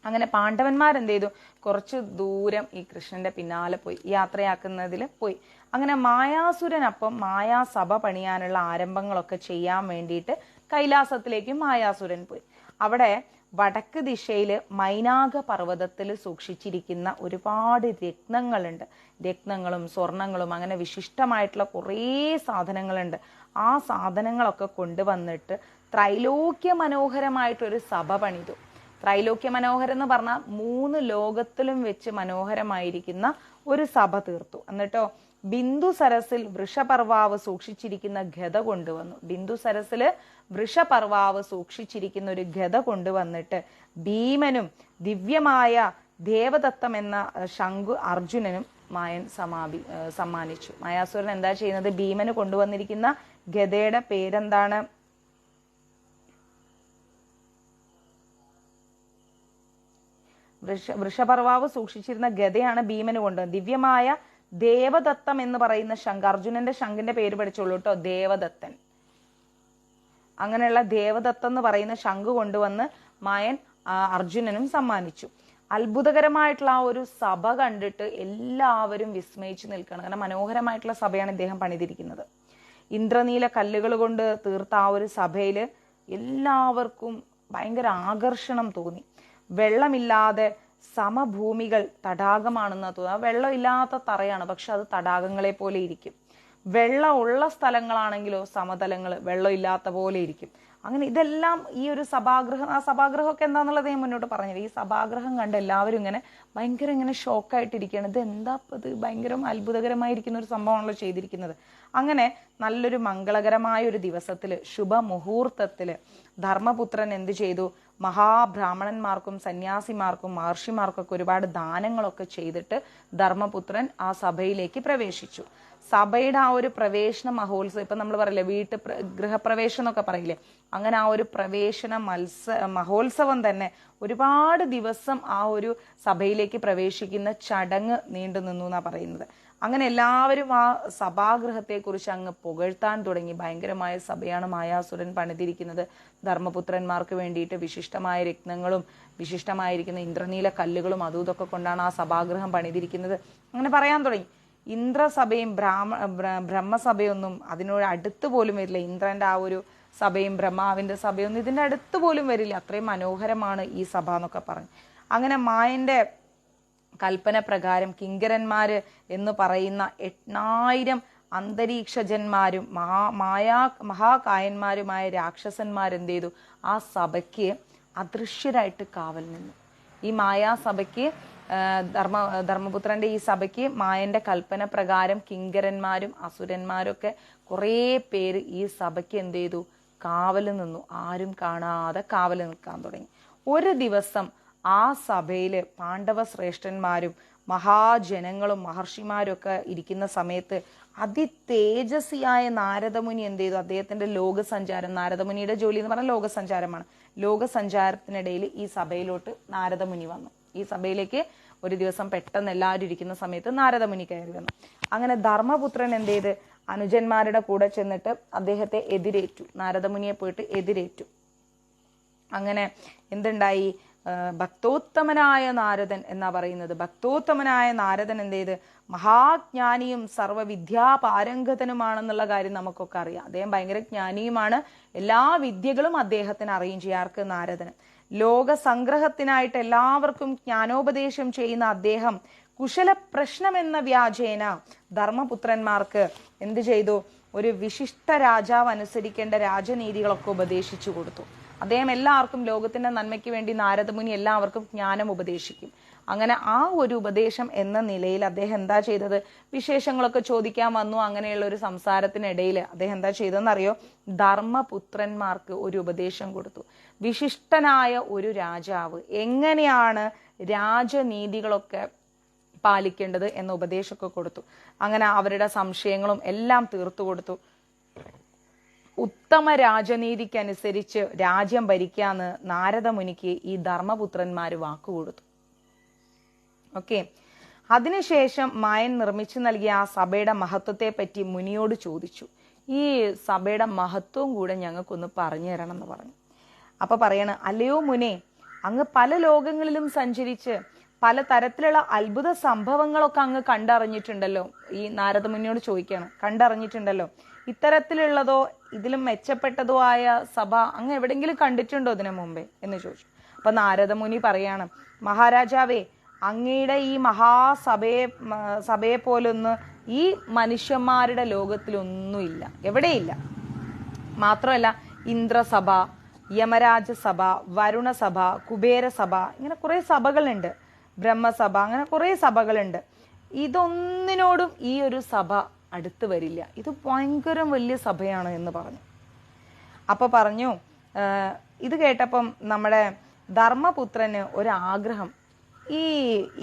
അങ്ങനെ പാണ്ഡവന്മാരെന്ത് ചെയ്തു? കുറച്ച് ദൂരം ഈ കൃഷ്ണന്റെ പിന്നാലെ പോയി, യാത്രയാക്കുന്നതിൽ പോയി. അങ്ങനെ മായാസുരനപ്പം മായാസഭ പണിയാനുള്ള ആരംഭങ്ങളൊക്കെ ചെയ്യാൻ വേണ്ടിയിട്ട് കൈലാസത്തിലേക്കും മായാസുരൻ പോയി. അവിടെ വടക്ക് ദിശയിൽ മൈനാക പർവ്വതത്തിൽ സൂക്ഷിച്ചിരിക്കുന്ന ഒരുപാട് രത്നങ്ങളുണ്ട്. രത്നങ്ങളും സ്വർണങ്ങളും അങ്ങനെ വിശിഷ്ടമായിട്ടുള്ള കുറേ സാധനങ്ങളുണ്ട്. ആ സാധനങ്ങളൊക്കെ കൊണ്ടുവന്നിട്ട് ത്രൈലോക്യ മനോഹരമായിട്ടൊരു സഭ പണിതു. ത്രൈലോക്യ മനോഹരം എന്ന് പറഞ്ഞാൽ 3 ലോകത്തിലും വെച്ച് മനോഹരമായിരിക്കുന്ന ഒരു സഭ തീർത്തു. എന്നിട്ടോ ബിന്ദു സരസിൽ വൃഷപർവാവ് സൂക്ഷിച്ചിരിക്കുന്ന ഗത കൊണ്ടുവന്നു. ബിന്ദു സരസില് വൃഷപർവാവ് സൂക്ഷിച്ചിരിക്കുന്ന ഒരു ഗത കൊണ്ടുവന്നിട്ട് ഭീമനും ദിവ്യമായ ദേവദത്തം എന്ന ശംഖു അർജുനനും മായൻ സമ്മാനിച്ചു. മായാസുരൻ എന്താ ചെയ്യുന്നത്? ഭീമന് കൊണ്ടുവന്നിരിക്കുന്ന ഗതയുടെ പേരെന്താണ്? വൃഷപർവാവ് സൂക്ഷിച്ചിരുന്ന ഗതയാണ് ഭീമന് കൊണ്ടുവന്നത്. ദിവ്യമായ ദേവദത്തം എന്ന് പറയുന്ന ശംഖ്, അർജുനന്റെ ശംഖിന്റെ പേര് പഠിച്ചോളൂ കേട്ടോ, ദേവദത്തൻ. അങ്ങനെയുള്ള ദേവദത്തം എന്ന് പറയുന്ന ശംഖ് കൊണ്ടുവന്ന് മായൻ അർജുനനും സമ്മാനിച്ചു. അത്ഭുതകരമായിട്ടുള്ള ആ ഒരു സഭ കണ്ടിട്ട് എല്ലാവരും വിസ്മയിച്ചു നിൽക്കണം. കാരണം മനോഹരമായിട്ടുള്ള സഭയാണ് ഇദ്ദേഹം പണിതിരിക്കുന്നത്. ഇന്ദ്രനീല കല്ലുകൾ കൊണ്ട് തീർത്ത ആ ഒരു സഭയില് എല്ലാവർക്കും ഭയങ്കര ആകർഷണം തോന്നി. വെള്ളമില്ലാതെ സമഭൂമികൾ തടാകമാണെന്ന് തോന്നുന്നു. വെള്ളം ഇല്ലാത്ത തറയാണ്, പക്ഷെ അത് തടാകങ്ങളെ പോലെ ഇരിക്കും. വെള്ളം ഉള്ള സ്ഥലങ്ങളാണെങ്കിലോ സമതലങ്ങൾ വെള്ളം ഇല്ലാത്ത പോലെ ഇരിക്കും. അങ്ങനെ ഇതെല്ലാം ഈ ഒരു സഭാഗൃഹം, ആ സഭാഗൃഹമൊക്കെ എന്താന്നുള്ളത് ഞാൻ മുന്നോട്ട് പറഞ്ഞത്. ഈ സഭാഗൃഹം കണ്ട് എല്ലാവരും ഇങ്ങനെ ഭയങ്കര ഇങ്ങനെ ഷോക്കായിട്ടിരിക്കുകയാണ്. ഇത് എന്താ ഇത് ഭയങ്കര അത്ഭുതകരമായിരിക്കുന്ന ഒരു സംഭവമാണല്ലോ ചെയ്തിരിക്കുന്നത്. അങ്ങനെ നല്ലൊരു മംഗളകരമായ ഒരു ദിവസത്തില്, ശുഭമുഹൂർത്തത്തില് ധർമ്മപുത്രൻ എന്ത് ചെയ്തു? മഹാബ്രാഹ്മണന്മാർക്കും സന്യാസിമാർക്കും മഹർഷിമാർക്കൊക്കെ ഒരുപാട് ദാനങ്ങളൊക്കെ ചെയ്തിട്ട് ധർമ്മപുത്രൻ ആ സഭയിലേക്ക് പ്രവേശിച്ചു. സഭയുടെ ആ ഒരു പ്രവേശന മഹോത്സവം, ഇപ്പൊ നമ്മൾ പറയില്ലേ ഗൃഹപ്രവേശം എന്നൊക്കെ പറയില്ലേ, അങ്ങനെ ആ ഒരു പ്രവേശന മഹോത്സവം തന്നെ ഒരുപാട് ദിവസം ആ ഒരു സഭയിലേക്ക് പ്രവേശിക്കുന്ന ചടങ്ങ് നീണ്ടു നിന്നു എന്നാ പറയുന്നത്. അങ്ങനെ എല്ലാവരും ആ സഭാഗൃഹത്തെ കുറിച്ച് അങ്ങ് പുകഴ്ത്താൻ തുടങ്ങി. ഭയങ്കരമായ സഭയാണ് മായാസുരൻ പണിതിരിക്കുന്നത്. ധർമ്മപുത്രന്മാർക്ക് വേണ്ടിയിട്ട് വിശിഷ്ടമായ രത്നങ്ങളും വിശിഷ്ടമായിരിക്കുന്ന ഇന്ദ്രനീല കല്ലുകളും അതും ഇതൊക്കെ കൊണ്ടാണ് ആ സഭാഗൃഹം പണിതിരിക്കുന്നത്. അങ്ങനെ പറയാൻ തുടങ്ങി. ഇന്ദ്രസഭയും ബ്രഹ്മസഭയൊന്നും അതിനോട് അടുത്ത് പോലും വരില്ല. ഇന്ദ്രന്റെ ആ ഒരു സഭയും ബ്രഹ്മാവിന്റെ സഭയൊന്നും ഇതിന്റെ അടുത്ത് പോലും വരില്ല. അത്രയും മനോഹരമാണ് ഈ സഭ എന്നൊക്കെ പറഞ്ഞു. അങ്ങനെ മായന്റെ കൽപ്പന പ്രകാരം കിങ്കരന്മാര് എന്ന് പറയുന്ന 8,000 അന്തരീക്ഷജന്മാരും മഹാകായന്മാരുമായ രാക്ഷസന്മാരെന്ത് ചെയ്തു? ആ സഭയ്ക്ക് അദൃശ്യരായിട്ട് കാവൽ നിന്നു. ഈ മായാസഭയ്ക്ക് ധർമ്മപുത്രന്റെ ഈ സഭയ്ക്ക് മായന്റെ കൽപ്പന പ്രകാരം കിങ്കരന്മാരും അസുരന്മാരും ഒക്കെ കുറേ പേര് ഈ സഭയ്ക്ക് എന്ത് ചെയ്തു? കാവല് നിന്നു. ആരും കാണാതെ കാവല് നിൽക്കാൻ തുടങ്ങി. ഒരു ദിവസം ആ സഭയില് പാണ്ഡവ ശ്രേഷ്ഠന്മാരും മഹാജനങ്ങളും മഹർഷിമാരും ഒക്കെ ഇരിക്കുന്ന സമയത്ത് അതിതേജസ്വിയായ നാരദമുനി എന്ത് ചെയ്തു? അദ്ദേഹത്തിന്റെ ലോകസഞ്ചാരം, നാരദമുനിയുടെ ജോലി എന്ന് പറഞ്ഞാൽ ലോകസഞ്ചാരമാണ്. ലോകസഞ്ചാരത്തിനിടയിൽ ഈ സഭയിലോട്ട് നാരദമുനി വന്നു. ഈ സഭയിലേക്ക് ഒരു ദിവസം പെട്ടെന്ന് എല്ലാവരും ഇരിക്കുന്ന സമയത്ത് നാരദമുനി കയറി വന്നു. അങ്ങനെ ധർമ്മപുത്രൻ എന്ത് ചെയ്ത് അനുജന്മാരുടെ കൂടെ ചെന്നിട്ട് അദ്ദേഹത്തെ എതിരേറ്റു. നാരദമുനിയെ പോയിട്ട് എതിരേറ്റു. അങ്ങനെ എന്തുണ്ടായി? ഭക്തോത്തമനായ നാരദൻ എന്നാ പറയുന്നത്. ഭക്തോത്തമനായ നാരദൻ എന്ത് ചെയ്ത്? മഹാജ്ഞാനിയും സർവ്വവിദ്യാപാരംഗതനുമാണെന്നുള്ള കാര്യം നമുക്കൊക്കെ അറിയാം. അദ്ദേഹം ഭയങ്കര ജ്ഞാനിയുമാണ്. എല്ലാ വിദ്യകളും അദ്ദേഹത്തിന് അറിയും ചെയ്യും. ആർക്ക്? നാരദന്. ലോക സംഗ്രഹത്തിനായിട്ട് എല്ലാവർക്കും ജ്ഞാനോപദേശം ചെയ്യുന്ന അദ്ദേഹം കുശല പ്രശ്നം എന്ന വ്യാജേന ധർമ്മപുത്രന്മാർക്ക് എന്ത് ചെയ്തു? ഒരു വിശിഷ്ട രാജാവ് അനുസരിക്കേണ്ട രാജനീതികളൊക്കെ ഉപദേശിച്ചു കൊടുത്തു. അദ്ദേഹം എല്ലാവർക്കും ലോകത്തിന്റെ നന്മയ്ക്ക് വേണ്ടി നാരദമുനി എല്ലാവർക്കും ജ്ഞാനം ഉപദേശിക്കും. അങ്ങനെ ആ ഒരു ഉപദേശം എന്ന നിലയിൽ അദ്ദേഹം എന്താ ചെയ്തത്? വിശേഷങ്ങളൊക്കെ ചോദിക്കാൻ വന്നു. അങ്ങനെയുള്ള ഒരു സംസാരത്തിനിടയിൽ അദ്ദേഹം എന്താ ചെയ്തതെന്നറിയോ? ധർമ്മപുത്രന്മാർക്ക് ഒരു ഉപദേശം കൊടുത്തു. വിശിഷ്ടനായ ഒരു രാജാവ് എങ്ങനെയാണ് രാജനീതികളൊക്കെ പാലിക്കേണ്ടത് എന്ന ഉപദേശമൊക്കെ കൊടുത്തു. അങ്ങനെ അവരുടെ സംശയങ്ങളും എല്ലാം തീർത്തു കൊടുത്തു. ഉത്തമ രാജനീതിക്കനുസരിച്ച് രാജ്യം ഭരിക്കാന്ന് നാരദമുനിക്ക് ഈ ധർമ്മപുത്രന്മാര് വാക്കുകൊടുത്തു. ഓക്കെ. അതിനുശേഷം മായൻ നിർമ്മിച്ചു നൽകിയ ആ സഭയുടെ മഹത്വത്തെ പറ്റി മുനിയോട് ചോദിച്ചു. ഈ സഭയുടെ മഹത്വവും കൂടെ ഞങ്ങൾക്കൊന്ന് പറഞ്ഞു തരണം എന്ന് പറഞ്ഞു. അപ്പൊ പറയണ, അല്ലയോ മുനെ, അങ്ങ് പല ലോകങ്ങളിലും സഞ്ചരിച്ച് പല തരത്തിലുള്ള അത്ഭുത സംഭവങ്ങളൊക്കെ അങ്ങ് കണ്ടറിഞ്ഞിട്ടുണ്ടല്ലോ. ഈ നാരദമുനിയോട് ചോദിക്കാണ്, കണ്ടറിഞ്ഞിട്ടുണ്ടല്ലോ. ഇത്തരത്തിലുള്ളതോ ഇതിലും മെച്ചപ്പെട്ടതോ ആയ സഭ അങ്ങ് എവിടെങ്കിലും കണ്ടിട്ടുണ്ടോ ഇതിനു മുമ്പേ എന്ന് ചോദിച്ചു. അപ്പൊ നാരദമുനി പറയാണ്, മഹാരാജാവേ, അങ്ങയുടെ ഈ സഭയെ പോലൊന്ന് ഈ മനുഷ്യന്മാരുടെ ലോകത്തിലൊന്നുമില്ല, എവിടെയില്ല. മാത്രമല്ല ഇന്ദ്രസഭ, യമരാജസഭ, വരുണസഭ, കുബേരസഭ, ഇങ്ങനെ കുറെ സഭകളുണ്ട്. ബ്രഹ്മസഭ, അങ്ങനെ കുറെ സഭകളുണ്ട്. ഇതൊന്നിനോടും ഈ ഒരു സഭ അടുത്ത് വരില്ല. ഇത് ഭയങ്കര വലിയ സഭയാണ് എന്ന് പറഞ്ഞു. അപ്പൊ പറഞ്ഞു, ഇത് കേട്ടപ്പം നമ്മുടെ ധർമ്മപുത്രന് ഒരാഗ്രഹം. ഈ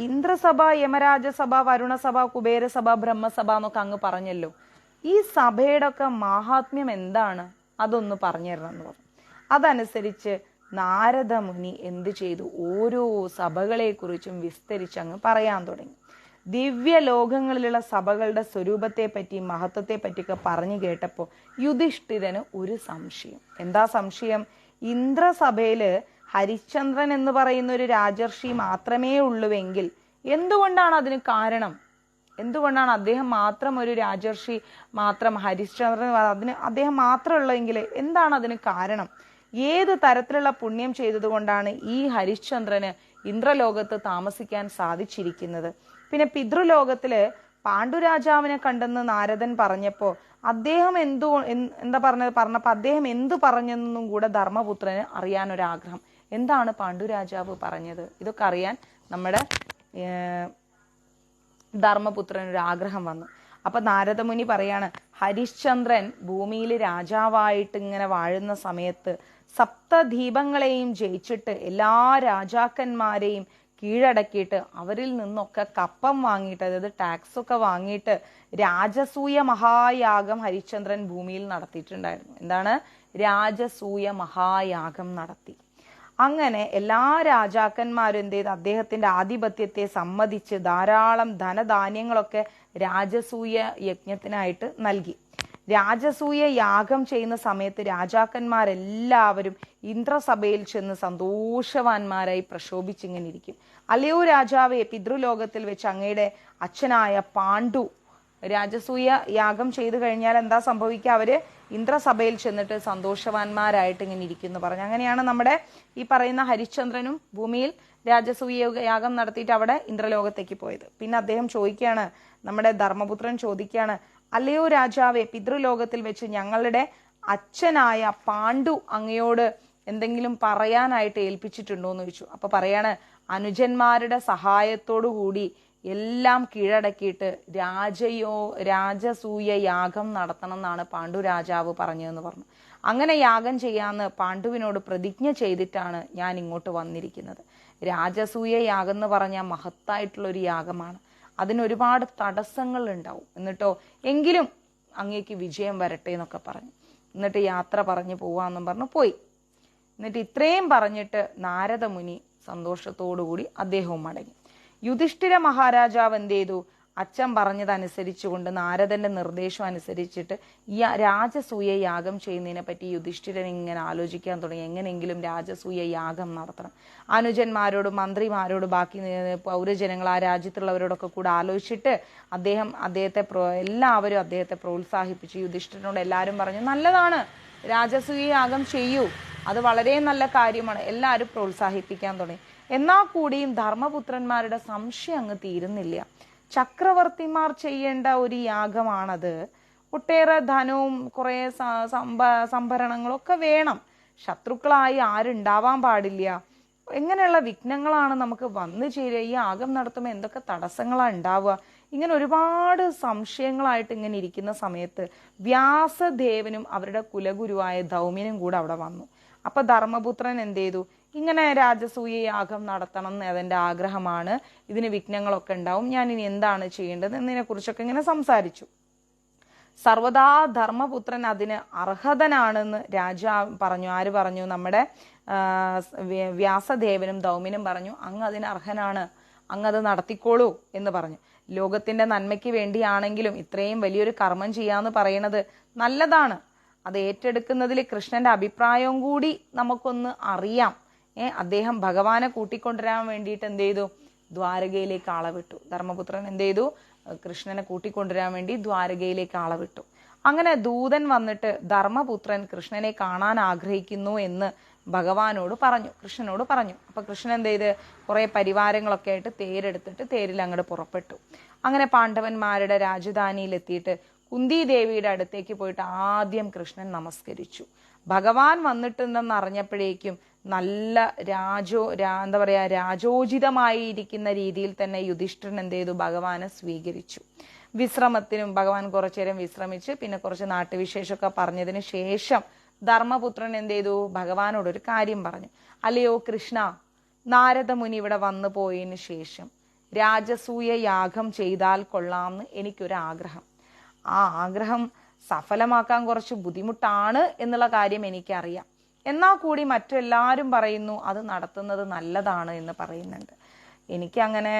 ഇന്ദ്രസഭ, യമരാജസഭ, വരുണസഭ, കുബേരസഭ, ബ്രഹ്മസഭ എന്നൊക്കെ അങ്ങ് പറഞ്ഞല്ലോ. ഈ സഭയുടെ ഒക്കെ മാഹാത്മ്യം എന്താണ്? അതൊന്ന് പറഞ്ഞു തരണം എന്ന് പറഞ്ഞു. അതനുസരിച്ച് നാരദമുനി എന്ത് ചെയ്തു? ഓരോ സഭകളെ കുറിച്ചും വിസ്തരിച്ച് അങ്ങ് പറയാൻ തുടങ്ങി. ദിവ്യ ലോകങ്ങളിലുള്ള സഭകളുടെ സ്വരൂപത്തെ പറ്റി മഹത്വത്തെ പറ്റിയൊക്കെ പറഞ്ഞു കേട്ടപ്പോൾ യുധിഷ്ഠിരന് ഒരു സംശയം. എന്താ സംശയം? ഇന്ദ്രസഭയില് ഹരിശ്ചന്ദ്രൻ എന്ന് പറയുന്ന ഒരു രാജർഷി മാത്രമേ ഉള്ളുവെങ്കിൽ എന്തുകൊണ്ടാണ് അതിന് കാരണം? എന്തുകൊണ്ടാണ് അദ്ദേഹം മാത്രം ഒരു രാജർഷി മാത്രം ഹരിശ്ചന്ദ്രൻ അദ്ദേഹം മാത്രം ഉള്ളെങ്കിൽ എന്താണ് അതിന് കാരണം? ഏത് തരത്തിലുള്ള പുണ്യം ചെയ്തതുകൊണ്ടാണ് ഈ ഹരിശ്ചന്ദ്രന് ഇന്ദ്രലോകത്ത് താമസിക്കാൻ സാധിച്ചിരിക്കുന്നത്? പിന്നെ പിതൃലോകത്തില് പാണ്ഡുരാജാവിനെ കണ്ടെന്ന് നാരദൻ പറഞ്ഞപ്പോ അദ്ദേഹം പറഞ്ഞപ്പോ അദ്ദേഹം എന്തു പറഞ്ഞെന്നും കൂടെ ധർമ്മപുത്രന് അറിയാനൊരാഗ്രഹം. എന്താണ് പാണ്ഡുരാജാവ് പറഞ്ഞത്? ഇതൊക്കെ അറിയാൻ നമ്മുടെ ധർമ്മപുത്രനൊരു ആഗ്രഹം വന്നു. അപ്പൊ നാരദമുനി പറയാണ്, ഹരിശ്ചന്ദ്രൻ ഭൂമിയിൽ രാജാവായിട്ട് ഇങ്ങനെ വാഴുന്ന സമയത്ത് സപ്തദീപങ്ങളെയും ജയിച്ചിട്ട് എല്ലാ രാജാക്കന്മാരെയും കീഴടക്കിയിട്ട് അവരിൽ നിന്നൊക്കെ കപ്പം വാങ്ങിയിട്ട്, അതായത് ടാക്സ് ഒക്കെ വാങ്ങിയിട്ട് രാജസൂയ മഹായാഗം ഹരിശ്ചന്ദ്രൻ ഭൂമിയിൽ നടത്തിയിട്ടുണ്ടായിരുന്നു. എന്താണ്? രാജസൂയ മഹായാഗം നടത്തി. അങ്ങനെ എല്ലാ രാജാക്കന്മാരും എന്ത് ചെയ്ത് അദ്ദേഹത്തിന്റെ ആധിപത്യത്തെ സമ്മതിച്ച് ധാരാളം ധനധാന്യങ്ങളൊക്കെ രാജസൂയ യജ്ഞത്തിനായിട്ട് നൽകി. രാജസൂയ യാഗം ചെയ്യുന്ന സമയത്ത് രാജാക്കന്മാരെല്ലാവരും ഇന്ദ്രസഭയിൽ ചെന്ന് സന്തോഷവാന്മാരായി പ്രക്ഷോഭിച്ചിങ്ങനെ ഇരിക്കും. അല്ലയോ രാജാവേ, പിതൃലോകത്തിൽ വെച്ച് അങ്ങയുടെ അച്ഛനായ പാണ്ഡു രാജസൂയ യാഗം ചെയ്തു കഴിഞ്ഞാൽ എന്താ സംഭവിക്കുക? അവര് ഇന്ദ്രസഭയിൽ ചെന്നിട്ട് സന്തോഷവാന്മാരായിട്ട് ഇങ്ങനെ ഇരിക്കുന്നു പറഞ്ഞു. അങ്ങനെയാണ് നമ്മുടെ ഈ പറയുന്ന ഹരിശ്ചന്ദ്രനും ഭൂമിയിൽ രാജസൂയ യാഗം നടത്തിയിട്ട് അവിടെ ഇന്ദ്രലോകത്തേക്ക് പോയത്. പിന്നെ അദ്ദേഹം ചോദിക്കുകയാണ്, നമ്മുടെ ധർമ്മപുത്രൻ ചോദിക്കുകയാണ്, അല്ലയോ രാജാവേ, പിതൃലോകത്തിൽ വെച്ച് ഞങ്ങളുടെ അച്ഛനായ പാണ്ഡു അങ്ങയോട് എന്തെങ്കിലും പറയാനായിട്ട് ഏൽപ്പിച്ചിട്ടുണ്ടോ എന്ന് ചോദിച്ചു. അപ്പൊ പറയാണ്, അനുജന്മാരുടെ സഹായത്തോടു കൂടി എല്ലാം കീഴടക്കിയിട്ട് രാജസൂയ യാഗം നടത്തണം എന്നാണ് പാണ്ഡു രാജാവ് പറഞ്ഞതെന്ന് പറഞ്ഞു. അങ്ങനെ യാഗം ചെയ്യാന്ന് പാണ്ഡുവിനോട് പ്രതിജ്ഞ ചെയ്തിട്ടാണ് ഞാൻ ഇങ്ങോട്ട് വന്നിരിക്കുന്നത്. രാജസൂയ യാഗം എന്ന് പറഞ്ഞാൽ മഹത്തായിട്ടുള്ളൊരു യാഗമാണ്. അതിനൊരുപാട് തടസ്സങ്ങൾ ഉണ്ടാവും. എന്നിട്ടോ എങ്കിലും അങ്ങേക്ക് വിജയം വരട്ടെ എന്നൊക്കെ പറഞ്ഞു. എന്നിട്ട് യാത്ര പറഞ്ഞു പോവാന്നും പറഞ്ഞു പോയി. എന്നിട്ട് ഇത്രയും പറഞ്ഞിട്ട് നാരദ മുനി സന്തോഷത്തോടുകൂടി അദ്ദേഹവും മടങ്ങി. യുധിഷ്ഠിര മഹാരാജാവ് എന്ത് ചെയ്തു? അച്ഛൻ പറഞ്ഞതനുസരിച്ചുകൊണ്ട് നാരദന്റെ നിർദ്ദേശം അനുസരിച്ചിട്ട് ഈ രാജസൂയ യാഗം ചെയ്യുന്നതിനെ പറ്റി യുധിഷ്ഠിരൻ ഇങ്ങനെ ആലോചിക്കാൻ തുടങ്ങി. എങ്ങനെയെങ്കിലും രാജസൂയ യാഗം നടത്തണം. അനുജന്മാരോട്, മന്ത്രിമാരോട്, ബാക്കി പൗരജനങ്ങൾ, ആ രാജ്യത്തുള്ളവരോടൊക്കെ കൂടെ ആലോചിച്ചിട്ട് എല്ലാവരും അദ്ദേഹത്തെ പ്രോത്സാഹിപ്പിച്ചു. യുധിഷ്ഠിരനോട് എല്ലാവരും പറഞ്ഞു, നല്ലതാണ്, രാജസൂയ യാഗം ചെയ്യൂ, അത് വളരെ നല്ല കാര്യമാണ്. എല്ലാവരും പ്രോത്സാഹിപ്പിക്കാൻ തുടങ്ങി. എന്നാൽ കൂടിയും ധർമ്മപുത്രന്മാരുടെ സംശയം അങ്ങ് തീരുന്നില്ല. ചക്രവർത്തിമാർ ചെയ്യേണ്ട ഒരു യാഗമാണത്. ഒട്ടേറെ ധനവും കുറെ സംഭരണങ്ങളൊക്കെ വേണം. ശത്രുക്കളായി ആരുണ്ടാവാൻ പാടില്ല. എങ്ങനെയുള്ള വിഘ്നങ്ങളാണ് നമുക്ക് വന്നു ചേരുക? ഈ യാഗം നടത്തുമ്പോൾ എന്തൊക്കെ തടസ്സങ്ങളാണ് ഉണ്ടാവുക? ഇങ്ങനെ ഒരുപാട് സംശയങ്ങളായിട്ട് ഇങ്ങനെ ഇരിക്കുന്ന സമയത്ത് വ്യാസദേവനും അവരുടെ കുലഗുരുവായ ധൗമ്യനും കൂടെ അവിടെ വന്നു. അപ്പൊ ധർമ്മപുത്രൻ എന്ത് ചെയ്തു? ഇങ്ങനെ രാജസൂയ യാഗം നടത്തണം എന്ന് അതെന്റെ ആഗ്രഹമാണ്, ഇതിന് വിഘ്നങ്ങളൊക്കെ ഉണ്ടാവും, ഞാൻ ഇനി എന്താണ് ചെയ്യേണ്ടത് എന്നതിനെ കുറിച്ചൊക്കെ ഇങ്ങനെ സംസാരിച്ചു. സർവദാ ധർമ്മപുത്രൻ അതിന് അർഹതനാണെന്ന് രാജാവ് പറഞ്ഞു. ആര് പറഞ്ഞു? നമ്മുടെ വ്യാസദേവനും ധൗമ്യനും പറഞ്ഞു, അങ്ങ് അതിന് അർഹനാണ്, അങ്ങ് അത് നടത്തിക്കോളൂ എന്ന് പറഞ്ഞു. ലോകത്തിന്റെ നന്മയ്ക്ക് വേണ്ടിയാണെങ്കിലും ഇത്രയും വലിയൊരു കർമ്മം ചെയ്യാന്ന് പറയുന്നത് നല്ലതാണ്. അത് ഏറ്റെടുക്കുന്നതിൽ കൃഷ്ണന്റെ അഭിപ്രായവും കൂടി നമുക്കൊന്ന് അറിയാം. അദ്ദേഹം ഭഗവാനെ കൂട്ടിക്കൊണ്ടുവരാൻ വേണ്ടിയിട്ട് എന്ത് ചെയ്തു? ദ്വാരകയിലേക്ക് ആളെ വിട്ടു. ധർമ്മപുത്രൻ എന്ത് ചെയ്തു? കൃഷ്ണനെ കൂട്ടിക്കൊണ്ടുവരാൻ വേണ്ടി ദ്വാരകയിലേക്ക് ആളെ വിട്ടു. അങ്ങനെ ദൂതൻ വന്നിട്ട് ധർമ്മപുത്രൻ കൃഷ്ണനെ കാണാൻ ആഗ്രഹിക്കുന്നു എന്ന് ഭഗവാനോട് പറഞ്ഞു, കൃഷ്ണനോട് പറഞ്ഞു. അപ്പൊ കൃഷ്ണൻ എന്ത് ചെയ്ത്? കുറെ പരിവാരങ്ങളൊക്കെ ആയിട്ട് തേരെടുത്തിട്ട് തേരിൽ അങ്ങോട്ട് പുറപ്പെട്ടു. അങ്ങനെ പാണ്ഡവന്മാരുടെ രാജധാനിയിൽ എത്തിയിട്ട് കുന്തി ദേവിയുടെ അടുത്തേക്ക് പോയിട്ട് ആദ്യം കൃഷ്ണൻ നമസ്കരിച്ചു. ഭഗവാൻ വന്നിട്ടുണ്ടെന്ന് അറിഞ്ഞപ്പോഴേക്കും നല്ല രാജോചിതമായിരിക്കുന്ന രീതിയിൽ തന്നെ യുധിഷ്ഠിരൻ എന്ത് ചെയ്തു? ഭഗവാനെ സ്വീകരിച്ചു. വിശ്രമത്തിനും ഭഗവാൻ കുറച്ചു നേരം വിശ്രമിച്ച് പിന്നെ കുറച്ച് നാട്ടുവിശേഷമൊക്കെ പറഞ്ഞതിന് ശേഷം ധർമ്മപുത്രൻ എന്ത് ചെയ്തു? ഭഗവാനോടൊരു കാര്യം പറഞ്ഞു. അല്ലയോ കൃഷ്ണ, നാരദ മുനി ഇവിടെ വന്നു പോയതിന് ശേഷം രാജസൂയ യാഗം ചെയ്താൽ കൊള്ളാമെന്ന് എനിക്കൊരാഗ്രഹം. ആ ആഗ്രഹം സഫലമാക്കാൻ കുറച്ച് ബുദ്ധിമുട്ടാണ് എന്നുള്ള കാര്യം എനിക്കറിയാം. എന്നാൽ കൂടി മറ്റെല്ലാവരും പറയുന്നു അത് നടത്തുന്നത് നല്ലതാണ് എന്ന് പറയുന്നുണ്ട്. എനിക്കങ്ങനെ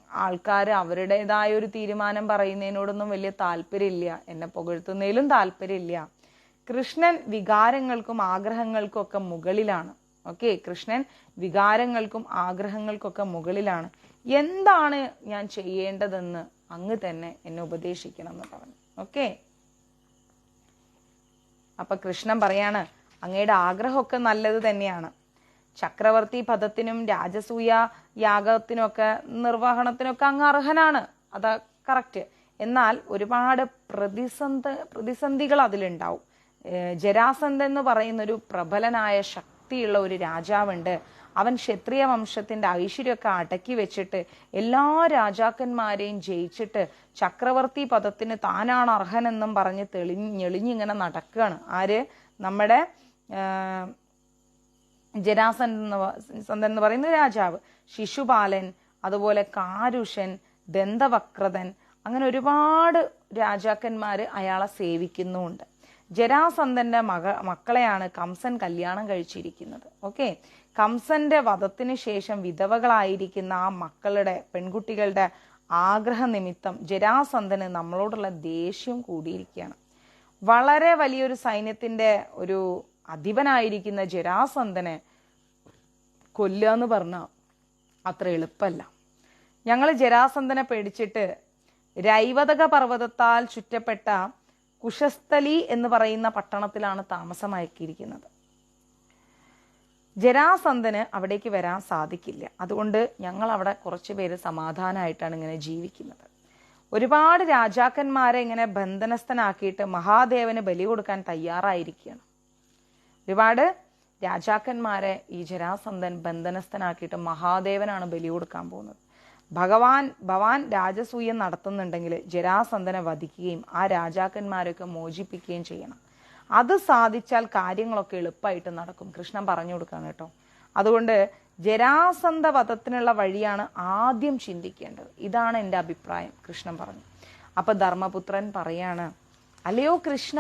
ആൾക്കാർ അവരുടേതായ ഒരു തീരുമാനം പറയുന്നതിനോടൊന്നും വലിയ താല്പര്യമില്ല, എന്നെ പുകഴ്ത്തുന്നതിലും താല്പര്യമില്ല. കൃഷ്ണൻ വികാരങ്ങൾക്കും ആഗ്രഹങ്ങൾക്കും ഒക്കെ മുകളിലാണ്. ഓക്കെ, കൃഷ്ണൻ വികാരങ്ങൾക്കും ആഗ്രഹങ്ങൾക്കൊക്കെ മുകളിലാണ്. എന്താണ് ഞാൻ ചെയ്യേണ്ടതെന്ന് അങ്ങ് തന്നെ എന്നെ ഉപദേശിക്കണം എന്ന് പറഞ്ഞു. ഓക്കെ, അപ്പൊ കൃഷ്ണൻ പറയാണ്, അങ്ങയുടെ ആഗ്രഹമൊക്കെ നല്ലത് തന്നെയാണ്. ചക്രവർത്തി പദത്തിനും രാജസൂയ യാഗത്തിനൊക്കെ നിർവഹണത്തിനൊക്കെ അങ്ങ് അർഹനാണ്, അത് കറക്റ്റ്. എന്നാൽ ഒരുപാട് പ്രതിസന്ധികൾ അതിലുണ്ടാവും. ജരാസന്ധൻ എന്ന് പറയുന്ന ഒരു പ്രബലനായ ശക്തിയുള്ള ഒരു രാജാവുണ്ട്. അവൻ ക്ഷത്രിയ വംശത്തിന്റെ ഐശ്വര്യമൊക്കെ അടക്കി വെച്ചിട്ട് എല്ലാ രാജാക്കന്മാരെയും ജയിച്ചിട്ട് ചക്രവർത്തി പദത്തിന് താനാണ് അർഹനെന്നും പറഞ്ഞ് ഞെളിഞ്ഞിങ്ങനെ നടക്കുകയാണ്. ആര്? നമ്മുടെ ജരാസന്ധൻ എന്ന് പറയുന്ന രാജാവ്. ശിശുപാലൻ, അതുപോലെ കാരുഷൻ, ദന്തവക്രതൻ, അങ്ങനെ ഒരുപാട് രാജാക്കന്മാര് അയാളെ സേവിക്കുന്നുമുണ്ട്. ജരാസന്ധന്റെ മക്കളെയാണ് കംസൻ കല്യാണം കഴിച്ചിരിക്കുന്നത്. ഓക്കെ, കംസന്റെ വധത്തിന് ശേഷം വിധവകളായിരിക്കുന്ന ആ മക്കളുടെ പെൺകുട്ടികളുടെ ആഗ്രഹ നിമിത്തം ജരാസന്ധന് നമ്മളോടുള്ള ദേഷ്യം കൂടിയിരിക്കുകയാണ്. വളരെ വലിയൊരു സൈന്യത്തിന്റെ ഒരു അധിപനായിരിക്കുന്ന ജരാസന്ധനെ കൊല്ലുക എന്ന് പറഞ്ഞാൽ അത്ര എളുപ്പമല്ല. ഞങ്ങൾ ജരാസന്ധനെ പേടിച്ചിട്ട് രൈവതക പർവ്വതത്താൽ ചുറ്റപ്പെട്ട കുശസ്ഥലി എന്ന് പറയുന്ന പട്ടണത്തിലാണ് താമസമാക്കിയിരിക്കുന്നത്. ജരാസന്ധന് അവിടേക്ക് വരാൻ സാധിക്കില്ല. അതുകൊണ്ട് ഞങ്ങൾ അവിടെ കുറച്ച് പേര് സമാധാനമായിട്ടാണ് ഇങ്ങനെ ജീവിക്കുന്നത്. ഒരുപാട് രാജാക്കന്മാരെ ഇങ്ങനെ ബന്ധനസ്ഥനാക്കിയിട്ട് മഹാദേവന് ബലി കൊടുക്കാൻ തയ്യാറായിരിക്കുകയാണ്. ഒരുപാട് രാജാക്കന്മാരെ ഈ ജരാസന്ധൻ ബന്ധനസ്ഥനാക്കിയിട്ട് മഹാദേവനാണ് ബലി കൊടുക്കാൻ പോകുന്നത്. ഭവാൻ രാജസൂയം നടത്തുന്നുണ്ടെങ്കിൽ ജരാസന്ധനെ വധിക്കുകയും ആ രാജാക്കന്മാരൊക്കെ മോചിപ്പിക്കുകയും ചെയ്യണം. അത് സാധിച്ചാൽ കാര്യങ്ങളൊക്കെ എളുപ്പമായിട്ട് നടക്കും. കൃഷ്ണൻ പറഞ്ഞു കൊടുക്കാണ് കേട്ടോ. അതുകൊണ്ട് ജരാസന്ധ വധത്തിനുള്ള വഴിയാണ് ആദ്യം ചിന്തിക്കേണ്ടത്. ഇതാണ് എൻ്റെ അഭിപ്രായം, കൃഷ്ണൻ പറഞ്ഞു. അപ്പൊ ധർമ്മപുത്രൻ പറയാണ്, അല്ലയോ കൃഷ്ണ,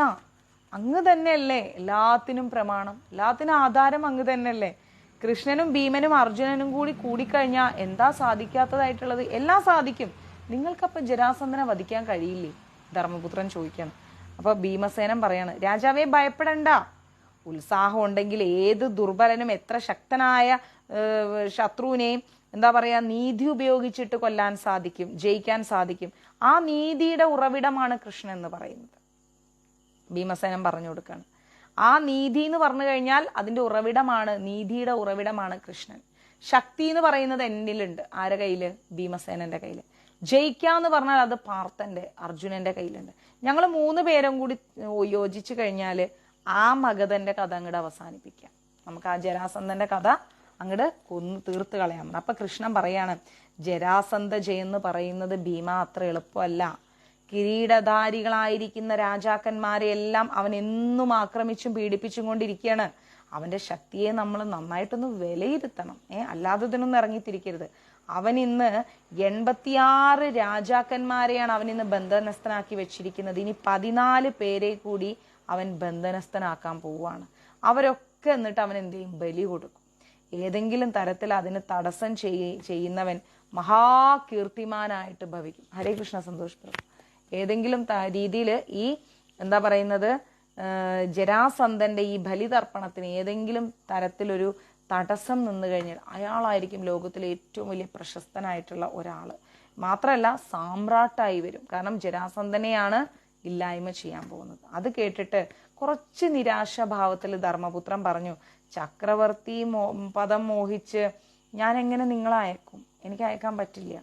അങ്ങ് തന്നെയല്ലേ എല്ലാത്തിനും പ്രമാണം, എല്ലാത്തിനും ആധാരം അങ്ങ് തന്നെയല്ലേ. കൃഷ്ണനും ഭീമനും അർജുനനും കൂടിക്കഴിഞ്ഞാൽ എന്താ സാധിക്കാത്തതായിട്ടുള്ളത്? എല്ലാം സാധിക്കും. നിങ്ങൾക്കപ്പം ജരാസന്ധനെ വധിക്കാൻ കഴിയില്ലേ? ധർമ്മപുത്രൻ ചോദിക്കണം. അപ്പൊ ഭീമസേനൻ പറയാണ്, രാജാവേ ഭയപ്പെടണ്ട. ഉത്സാഹം ഉണ്ടെങ്കിൽ ഏത് ദുർബലനും എത്ര ശക്തനായ ശത്രുവിനെയും എന്താ പറയാ നീതി ഉപയോഗിച്ചിട്ട് കൊല്ലാൻ സാധിക്കും, ജയിക്കാൻ സാധിക്കും. ആ നീതിയുടെ ഉറവിടമാണ് കൃഷ്ണൻ എന്ന് പറയുന്നത്. ഭീമസേനൻ പറഞ്ഞു കൊടുക്കാണ്. ആ നീതി എന്ന് പറഞ്ഞു കഴിഞ്ഞാൽ അതിന്റെ ഉറവിടമാണ്, നീതിയുടെ ഉറവിടമാണ് കൃഷ്ണൻ. ശക്തി എന്ന് പറയുന്നത് എന്നിലുണ്ട്. ആരുടെ കയ്യില്? ഭീമസേനന്റെ കയ്യില്. ജയിക്കാന്ന് പറഞ്ഞാൽ അത് പാർത്ഥന്റെ, അർജുനന്റെ കയ്യിലുണ്ട്. ഞങ്ങൾ 3 പേരും കൂടി യോജിച്ചു കഴിഞ്ഞാല് ആ മഗധന്റെ കഥ അങ്ങോട്ട് അവസാനിപ്പിക്കാം. നമുക്ക് ആ ജരാസന്ധന്റെ കഥ അങ്ങോട്ട് കൊന്നു തീർത്ത് കളയാം. അപ്പൊ കൃഷ്ണൻ പറയാണ്, ജരാസന്ധ ജയെന്ന് പറയുന്നത് ഭീമ അത്ര എളുപ്പമല്ല. കിരീടധാരികളായിരിക്കുന്ന രാജാക്കന്മാരെ എല്ലാം അവൻ എന്നും ആക്രമിച്ചും പീഡിപ്പിച്ചും കൊണ്ടിരിക്കുകയാണ്. അവന്റെ ശക്തിയെ നമ്മൾ നന്നായിട്ടൊന്ന് വിലയിരുത്തണം. അല്ലാതെ ഇതിനൊന്നും ഇറങ്ങിത്തിരിക്കരുത്. അവൻ ഇന്ന് 86 രാജാക്കന്മാരെയാണ് അവൻ ഇന്ന് ബന്ധനസ്ഥനാക്കി വെച്ചിരിക്കുന്നത്. ഇനി 14 പേരെ കൂടി അവൻ ബന്ധനസ്ഥനാക്കാൻ പോവുകയാണ്. അവരൊക്കെ എന്നിട്ട് അവൻ എന്ത് ചെയ്യും? ബലി കൊടുക്കും. ഏതെങ്കിലും തരത്തിൽ അതിന് തടസ്സം ചെയ്യുന്നവൻ മഹാകീർത്തിമാനായിട്ട് ഭവിക്കും. ഹരേ കൃഷ്ണ, സന്തോഷ് പ്രഭു. ഏതെങ്കിലും രീതിയിൽ ഈ എന്താ പറയുന്നത് ജരാസന്ധന്റെ ഈ ബലിതർപ്പണത്തിന് ഏതെങ്കിലും തരത്തിലൊരു തടസ്സം നിന്ന് കഴിഞ്ഞാൽ അയാളായിരിക്കും ലോകത്തിലെ ഏറ്റവും വലിയ പ്രശസ്തനായിട്ടുള്ള ഒരാള്. മാത്രമല്ല സാമ്രാട്ടായി വരും. കാരണം ജരാസന്ധനെയാണ് ഇല്ലായ്മ ചെയ്യാൻ പോകുന്നത്. അത് കേട്ടിട്ട് കുറച്ച് നിരാശാഭാവത്തിൽ ധർമ്മപുത്രൻ പറഞ്ഞു, ചക്രവർത്തി പദം മോഹിച്ച് ഞാൻ എങ്ങനെ നിങ്ങളെ അയക്കും? എനിക്ക് അയക്കാൻ പറ്റില്ല.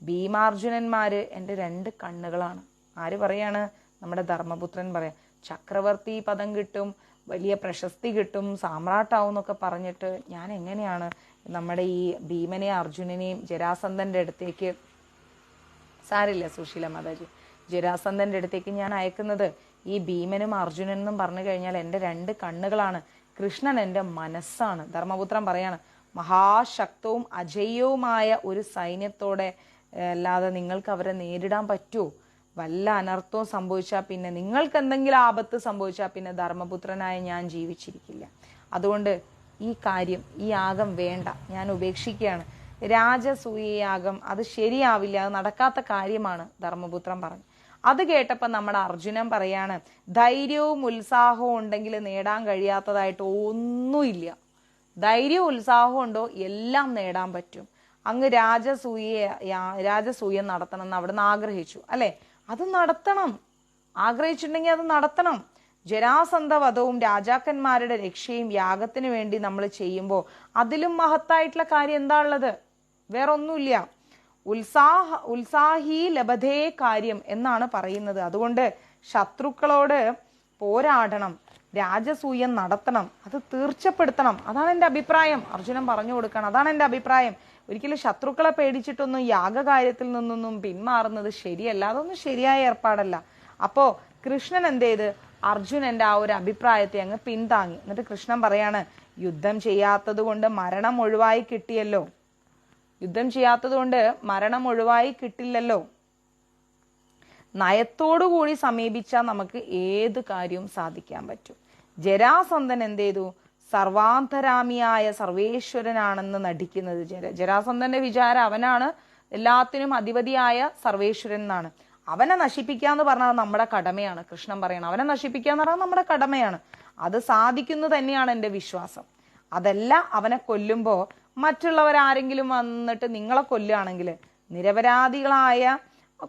ഭീമാർജുനന്മാര് എൻ്റെ 2 കണ്ണുകളാണ്. ആര് പറയാണ്? നമ്മുടെ ധർമ്മപുത്രൻ പറയാം. ചക്രവർത്തി പദം കിട്ടും, വലിയ പ്രശസ്തി കിട്ടും, സാമ്രാട്ടാവും എന്നൊക്കെ പറഞ്ഞിട്ട് ഞാൻ എങ്ങനെയാണ് നമ്മുടെ ഈ ഭീമനെയും അർജുനനെയും ജരാസന്ധന്റെ അടുത്തേക്ക്, സാരില്ല സുശീല മാതാജി, ജരാസന്ധന്റെ അടുത്തേക്ക് ഞാൻ അയക്കുന്നത്? ഈ ഭീമനും അർജുനനും പറഞ്ഞു കഴിഞ്ഞാൽ എൻ്റെ 2 കണ്ണുകളാണ്. കൃഷ്ണൻ എൻ്റെ മനസ്സാണ്. ധർമ്മപുത്രൻ പറയാണ്, മഹാശക്തവും അജയ്യവുമായ ഒരു സൈന്യത്തോടെ അല്ലാതെ നിങ്ങൾക്ക് അവരെ നേരിടാൻ പറ്റുമോ? വല്ല അനർത്ഥവും സംഭവിച്ചാൽ പിന്നെ, നിങ്ങൾക്ക് എന്തെങ്കിലും ആപത്ത് സംഭവിച്ചാൽ പിന്നെ ധർമ്മപുത്രനായ ഞാൻ ജീവിച്ചിരിക്കില്ല. അതുകൊണ്ട് ഈ കാര്യം, ഈ യാഗം വേണ്ട, ഞാൻ ഉപേക്ഷിക്കുകയാണ്. രാജസൂയയാഗം അത് ശരിയാവില്ല, അത് നടക്കാത്ത കാര്യമാണ് ധർമ്മപുത്രൻ പറഞ്ഞു. അത് കേട്ടപ്പോൾ നമ്മുടെ അർജുനൻ പറയാണ്, ധൈര്യവും ഉത്സാഹവും ഉണ്ടെങ്കിൽ നേടാൻ കഴിയാത്തതായിട്ട് ഒന്നുമില്ല. ധൈര്യവും ഉത്സാഹവും ഉണ്ടോ എല്ലാം നേടാൻ പറ്റും. അങ്ങ് രാജസൂയം നടത്തണം എന്ന് അവിടുന്ന് ആഗ്രഹിച്ചു അല്ലെ? അത് നടത്തണം. ആഗ്രഹിച്ചിട്ടുണ്ടെങ്കിൽ അത് നടത്തണം. ജരാസന്ധ വധവും രാജാക്കന്മാരുടെ രക്ഷയും യാഗത്തിന് വേണ്ടി നമ്മൾ ചെയ്യുമ്പോൾ അതിലും മഹത്തായിട്ടുള്ള കാര്യം എന്താ ഉള്ളത്? വേറൊന്നുമില്ല. ഉത്സാഹി ലഭതേ കാര്യം എന്നാണ് പറയുന്നത്. അതുകൊണ്ട് ശത്രുക്കളോട് പോരാടണം, രാജസൂയം നടത്തണം, അത് തീർച്ചപ്പെടുത്തണം. അതാണ് എൻ്റെ അഭിപ്രായം. അർജുനൻ പറഞ്ഞു കൊടുക്കണം, അതാണ് എൻ്റെ അഭിപ്രായം. ഒരിക്കലും ശത്രുക്കളെ പേടിച്ചിട്ടൊന്നും യാഗകാര്യത്തിൽ നിന്നൊന്നും പിന്മാറുന്നത് ശരിയല്ല. അതൊന്നും ശരിയായ ഏർപ്പാടല്ല. അപ്പോ കൃഷ്ണൻ എന്ത് ചെയ്ത്? അർജുനന്റെ ആ ഒരു അഭിപ്രായത്തെ അങ്ങ് പിന്താങ്ങി. എന്നിട്ട് കൃഷ്ണൻ പറയാണ്, യുദ്ധം ചെയ്യാത്തത് കൊണ്ട് മരണം ഒഴിവായി കിട്ടിയല്ലോ. യുദ്ധം ചെയ്യാത്തത് കൊണ്ട് മരണം ഒഴിവായി കിട്ടില്ലല്ലോ. നയത്തോടുകൂടി സമീപിച്ചാൽ നമുക്ക് ഏത് കാര്യവും സാധിക്കാൻ പറ്റും. ജരാസന്ധൻ എന്ത് ചെയ്തു? സർവാന്തരാമിയായ സർവേശ്വരനാണെന്ന് നടിക്കുന്നത്. ജരാസന്ധന്റെ വിചാരം അവനാണ് എല്ലാത്തിനും അധിപതിയായ സർവേശ്വരൻ എന്നാണ്. അവനെ നശിപ്പിക്കാന്ന് പറഞ്ഞാൽ നമ്മുടെ കടമയാണ്. കൃഷ്ണൻ പറയണം അവനെ നശിപ്പിക്കാന്ന് പറഞ്ഞാൽ നമ്മുടെ കടമയാണ്. അത് സാധിക്കുന്നു തന്നെയാണ് എൻ്റെ വിശ്വാസം. അതല്ല അവനെ കൊല്ലുമ്പോൾ മറ്റുള്ളവരാരെങ്കിലും വന്നിട്ട് നിങ്ങളെ കൊല്ലുകയാണെങ്കിൽ, നിരപരാധികളായ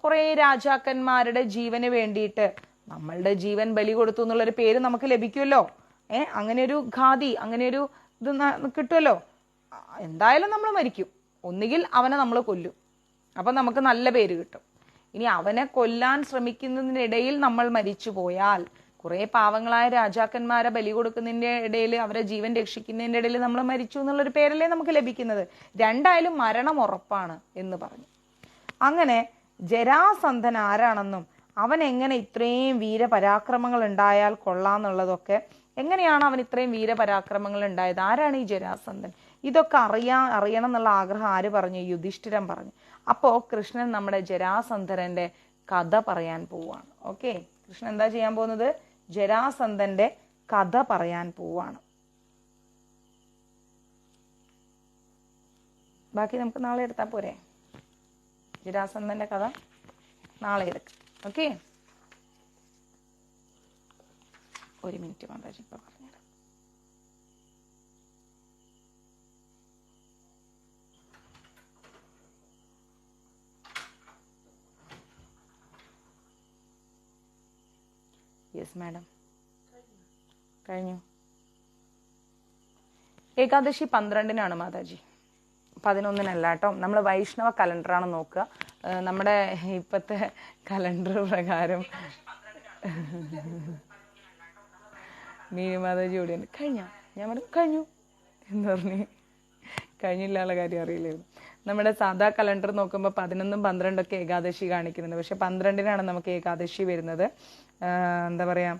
കുറെ രാജാക്കന്മാരുടെ ജീവന് വേണ്ടിയിട്ട് നമ്മളുടെ ജീവൻ ബലി കൊടുത്തു എന്നുള്ളൊരു പേര് നമുക്ക് ലഭിക്കുമല്ലോ. അങ്ങനെ ഒരു ഖാദി, അങ്ങനെ ഒരു ഇത് കിട്ടുമല്ലോ. എന്തായാലും നമ്മൾ മരിക്കും. ഒന്നുകിൽ അവനെ നമ്മൾ കൊല്ലും, അപ്പൊ നമുക്ക് നല്ല പേര് കിട്ടും. ഇനി അവനെ കൊല്ലാൻ ശ്രമിക്കുന്നതിനിടയിൽ നമ്മൾ മരിച്ചു പോയാൽ, കുറെ പാവങ്ങളായ രാജാക്കന്മാരെ ബലി കൊടുക്കുന്നതിന്റെ ഇടയിൽ, അവരെ ജീവൻ രക്ഷിക്കുന്നതിന്റെ ഇടയിൽ നമ്മൾ മരിച്ചു എന്നുള്ളൊരു പേരല്ലേ നമുക്ക് ലഭിക്കുന്നത്. രണ്ടായാലും മരണം ഉറപ്പാണ് എന്ന് പറഞ്ഞു. അങ്ങനെ ജരാസന്ധൻ ആരാണെന്നും അവൻ എങ്ങനെ ഇത്രയും വീരപരാക്രമങ്ങൾ ഉണ്ടായാൽ കൊള്ളാന്നുള്ളതൊക്കെ, എങ്ങനെയാണ് അവൻ ഇത്രയും വീരപരാക്രമങ്ങൾ ഉണ്ടായത്, ആരാണ് ഈ ജരാസന്ധൻ, ഇതൊക്കെ അറിയണം എന്നുള്ള ആഗ്രഹം ആര് പറഞ്ഞു? യുധിഷ്ഠിരൻ പറഞ്ഞു. അപ്പോ കൃഷ്ണൻ നമ്മുടെ ജരാസന്ധരന്റെ കഥ പറയാൻ പോവാണ്. ഓക്കെ, കൃഷ്ണൻ എന്താ ചെയ്യാൻ പോകുന്നത്? ജരാസന്ധന്റെ കഥ പറയാൻ പോവാണ്. ബാക്കി നമുക്ക് നാളെ എടുത്താൽ പോരെ? ജരാസന്ധന്റെ കഥ നാളെ എടുക്കാം. ഓക്കെ, ഒരു മിനിറ്റ് മാതാജി ഇപ്പൊ പറഞ്ഞുതരാം. യെസ് മാഡം, കഴിഞ്ഞു. ഏകാദശി 12-നാണ് മാതാജി, 11-നല്ല കേട്ടോ. നമ്മൾ വൈഷ്ണവ കലണ്ടറാണ് നോക്കുക. നമ്മുടെ ഇപ്പത്തെ കലണ്ടർ പ്രകാരം മീനു മാതാജി ഓടിയുണ്ട്. കഴിഞ്ഞ ഞാൻ പറഞ്ഞു കഴിഞ്ഞു എന്ന് പറഞ്ഞ് കഴിഞ്ഞില്ലാനുള്ള കാര്യം അറിയില്ലായിരുന്നു. നമ്മുടെ സാധാ കലണ്ടർ നോക്കുമ്പോൾ 11ഉം 12ഒക്കെ ഏകാദശി കാണിക്കുന്നുണ്ട്. പക്ഷെ 12-നാണ് നമുക്ക് ഏകാദശി വരുന്നത്. എന്താ പറയാ,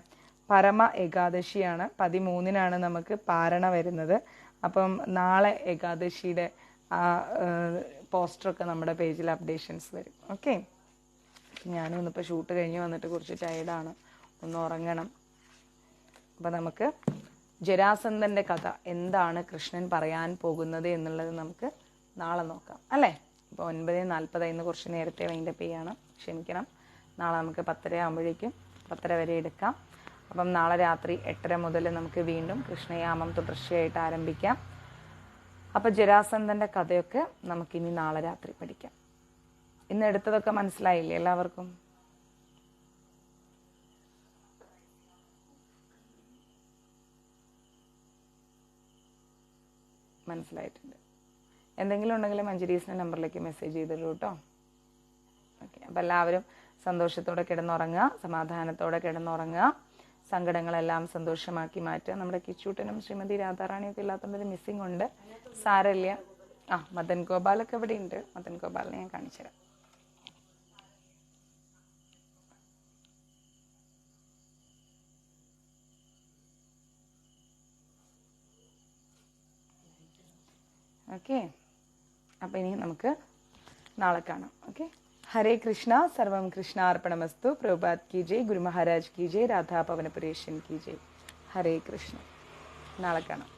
പരമ ഏകാദശിയാണ്. 13-നാണ് നമുക്ക് പാരണ വരുന്നത്. അപ്പം നാളെ ഏകാദശിയുടെ ആ പോസ്റ്ററൊക്കെ നമ്മുടെ പേജിൽ അപ്ഡേഷൻസ് വരും. ഓക്കെ, ഞാനും ഇന്നിപ്പോൾ ഷൂട്ട് കഴിഞ്ഞ് വന്നിട്ട് കുറച്ച് ടയർഡാണ്, ഒന്ന് ഉറങ്ങണം. അപ്പം നമുക്ക് ജരാസന്ധന്റെ കഥ എന്താണ് കൃഷ്ണൻ പറയാൻ പോകുന്നത് എന്നുള്ളത് നമുക്ക് നാളെ നോക്കാം അല്ലേ. ഇപ്പോൾ 9:40 ഇന്ന് കുറച്ച് നേരത്തെ വൈൻഡപ്പ് ചെയ്യണം, ക്ഷമിക്കണം. നാളെ നമുക്ക് 10:30 ആകുമ്പോഴേക്കും 10:30 വരെ എടുക്കാം. അപ്പം നാളെ രാത്രി 8:30 മുതൽ നമുക്ക് വീണ്ടും കൃഷ്ണയാമം തുടർച്ചയായിട്ട് ആരംഭിക്കാം. അപ്പം ജരാസന്ധന്റെ കഥയൊക്കെ നമുക്കിനി നാളെ രാത്രി പഠിക്കാം. ഇന്ന് എടുത്തതൊക്കെ മനസ്സിലായില്ലേ എല്ലാവർക്കും? മനസ്സിലായിട്ടുണ്ട്. എന്തെങ്കിലും ഉണ്ടെങ്കിൽ മഞ്ജരീസിന്റെ നമ്പറിലേക്ക് മെസ്സേജ് ചെയ്തോളൂ കേട്ടോ. ഓക്കെ, അപ്പം എല്ലാവരും സന്തോഷത്തോടെ കിടന്നുറങ്ങുക, സമാധാനത്തോടെ കിടന്നുറങ്ങുക, സങ്കടങ്ങളെല്ലാം സന്തോഷമാക്കി മാറ്റുക. നമ്മുടെ കിച്ചൂട്ടനും ശ്രീമതി രാധാറാണിയൊക്കെ ഇല്ലാത്തതൊരു മിസ്സിംഗ് ഉണ്ട്, സാരമില്ല. മദൻ ഗോപാലൊക്കെ ഇവിടെ ഉണ്ട്. മദൻ ഗോപാലിനെ ഞാൻ കാണിച്ചുതരാം. ഓക്കെ, അപ്പം ഇനി നമുക്ക് നാളെ കാണാം. ഓക്കെ, ഹരേ കൃഷ്ണ, സർവം കൃഷ്ണാർപ്പണമസ്തു. പ്രഭുപാത് കി ജയ്, ഗുരു മഹാരാജ് കി ജയ്, രാധാ പവനപുരേഷൻ കി ജയ്. ഹരേ കൃഷ്ണ, നാളെ കാണാം.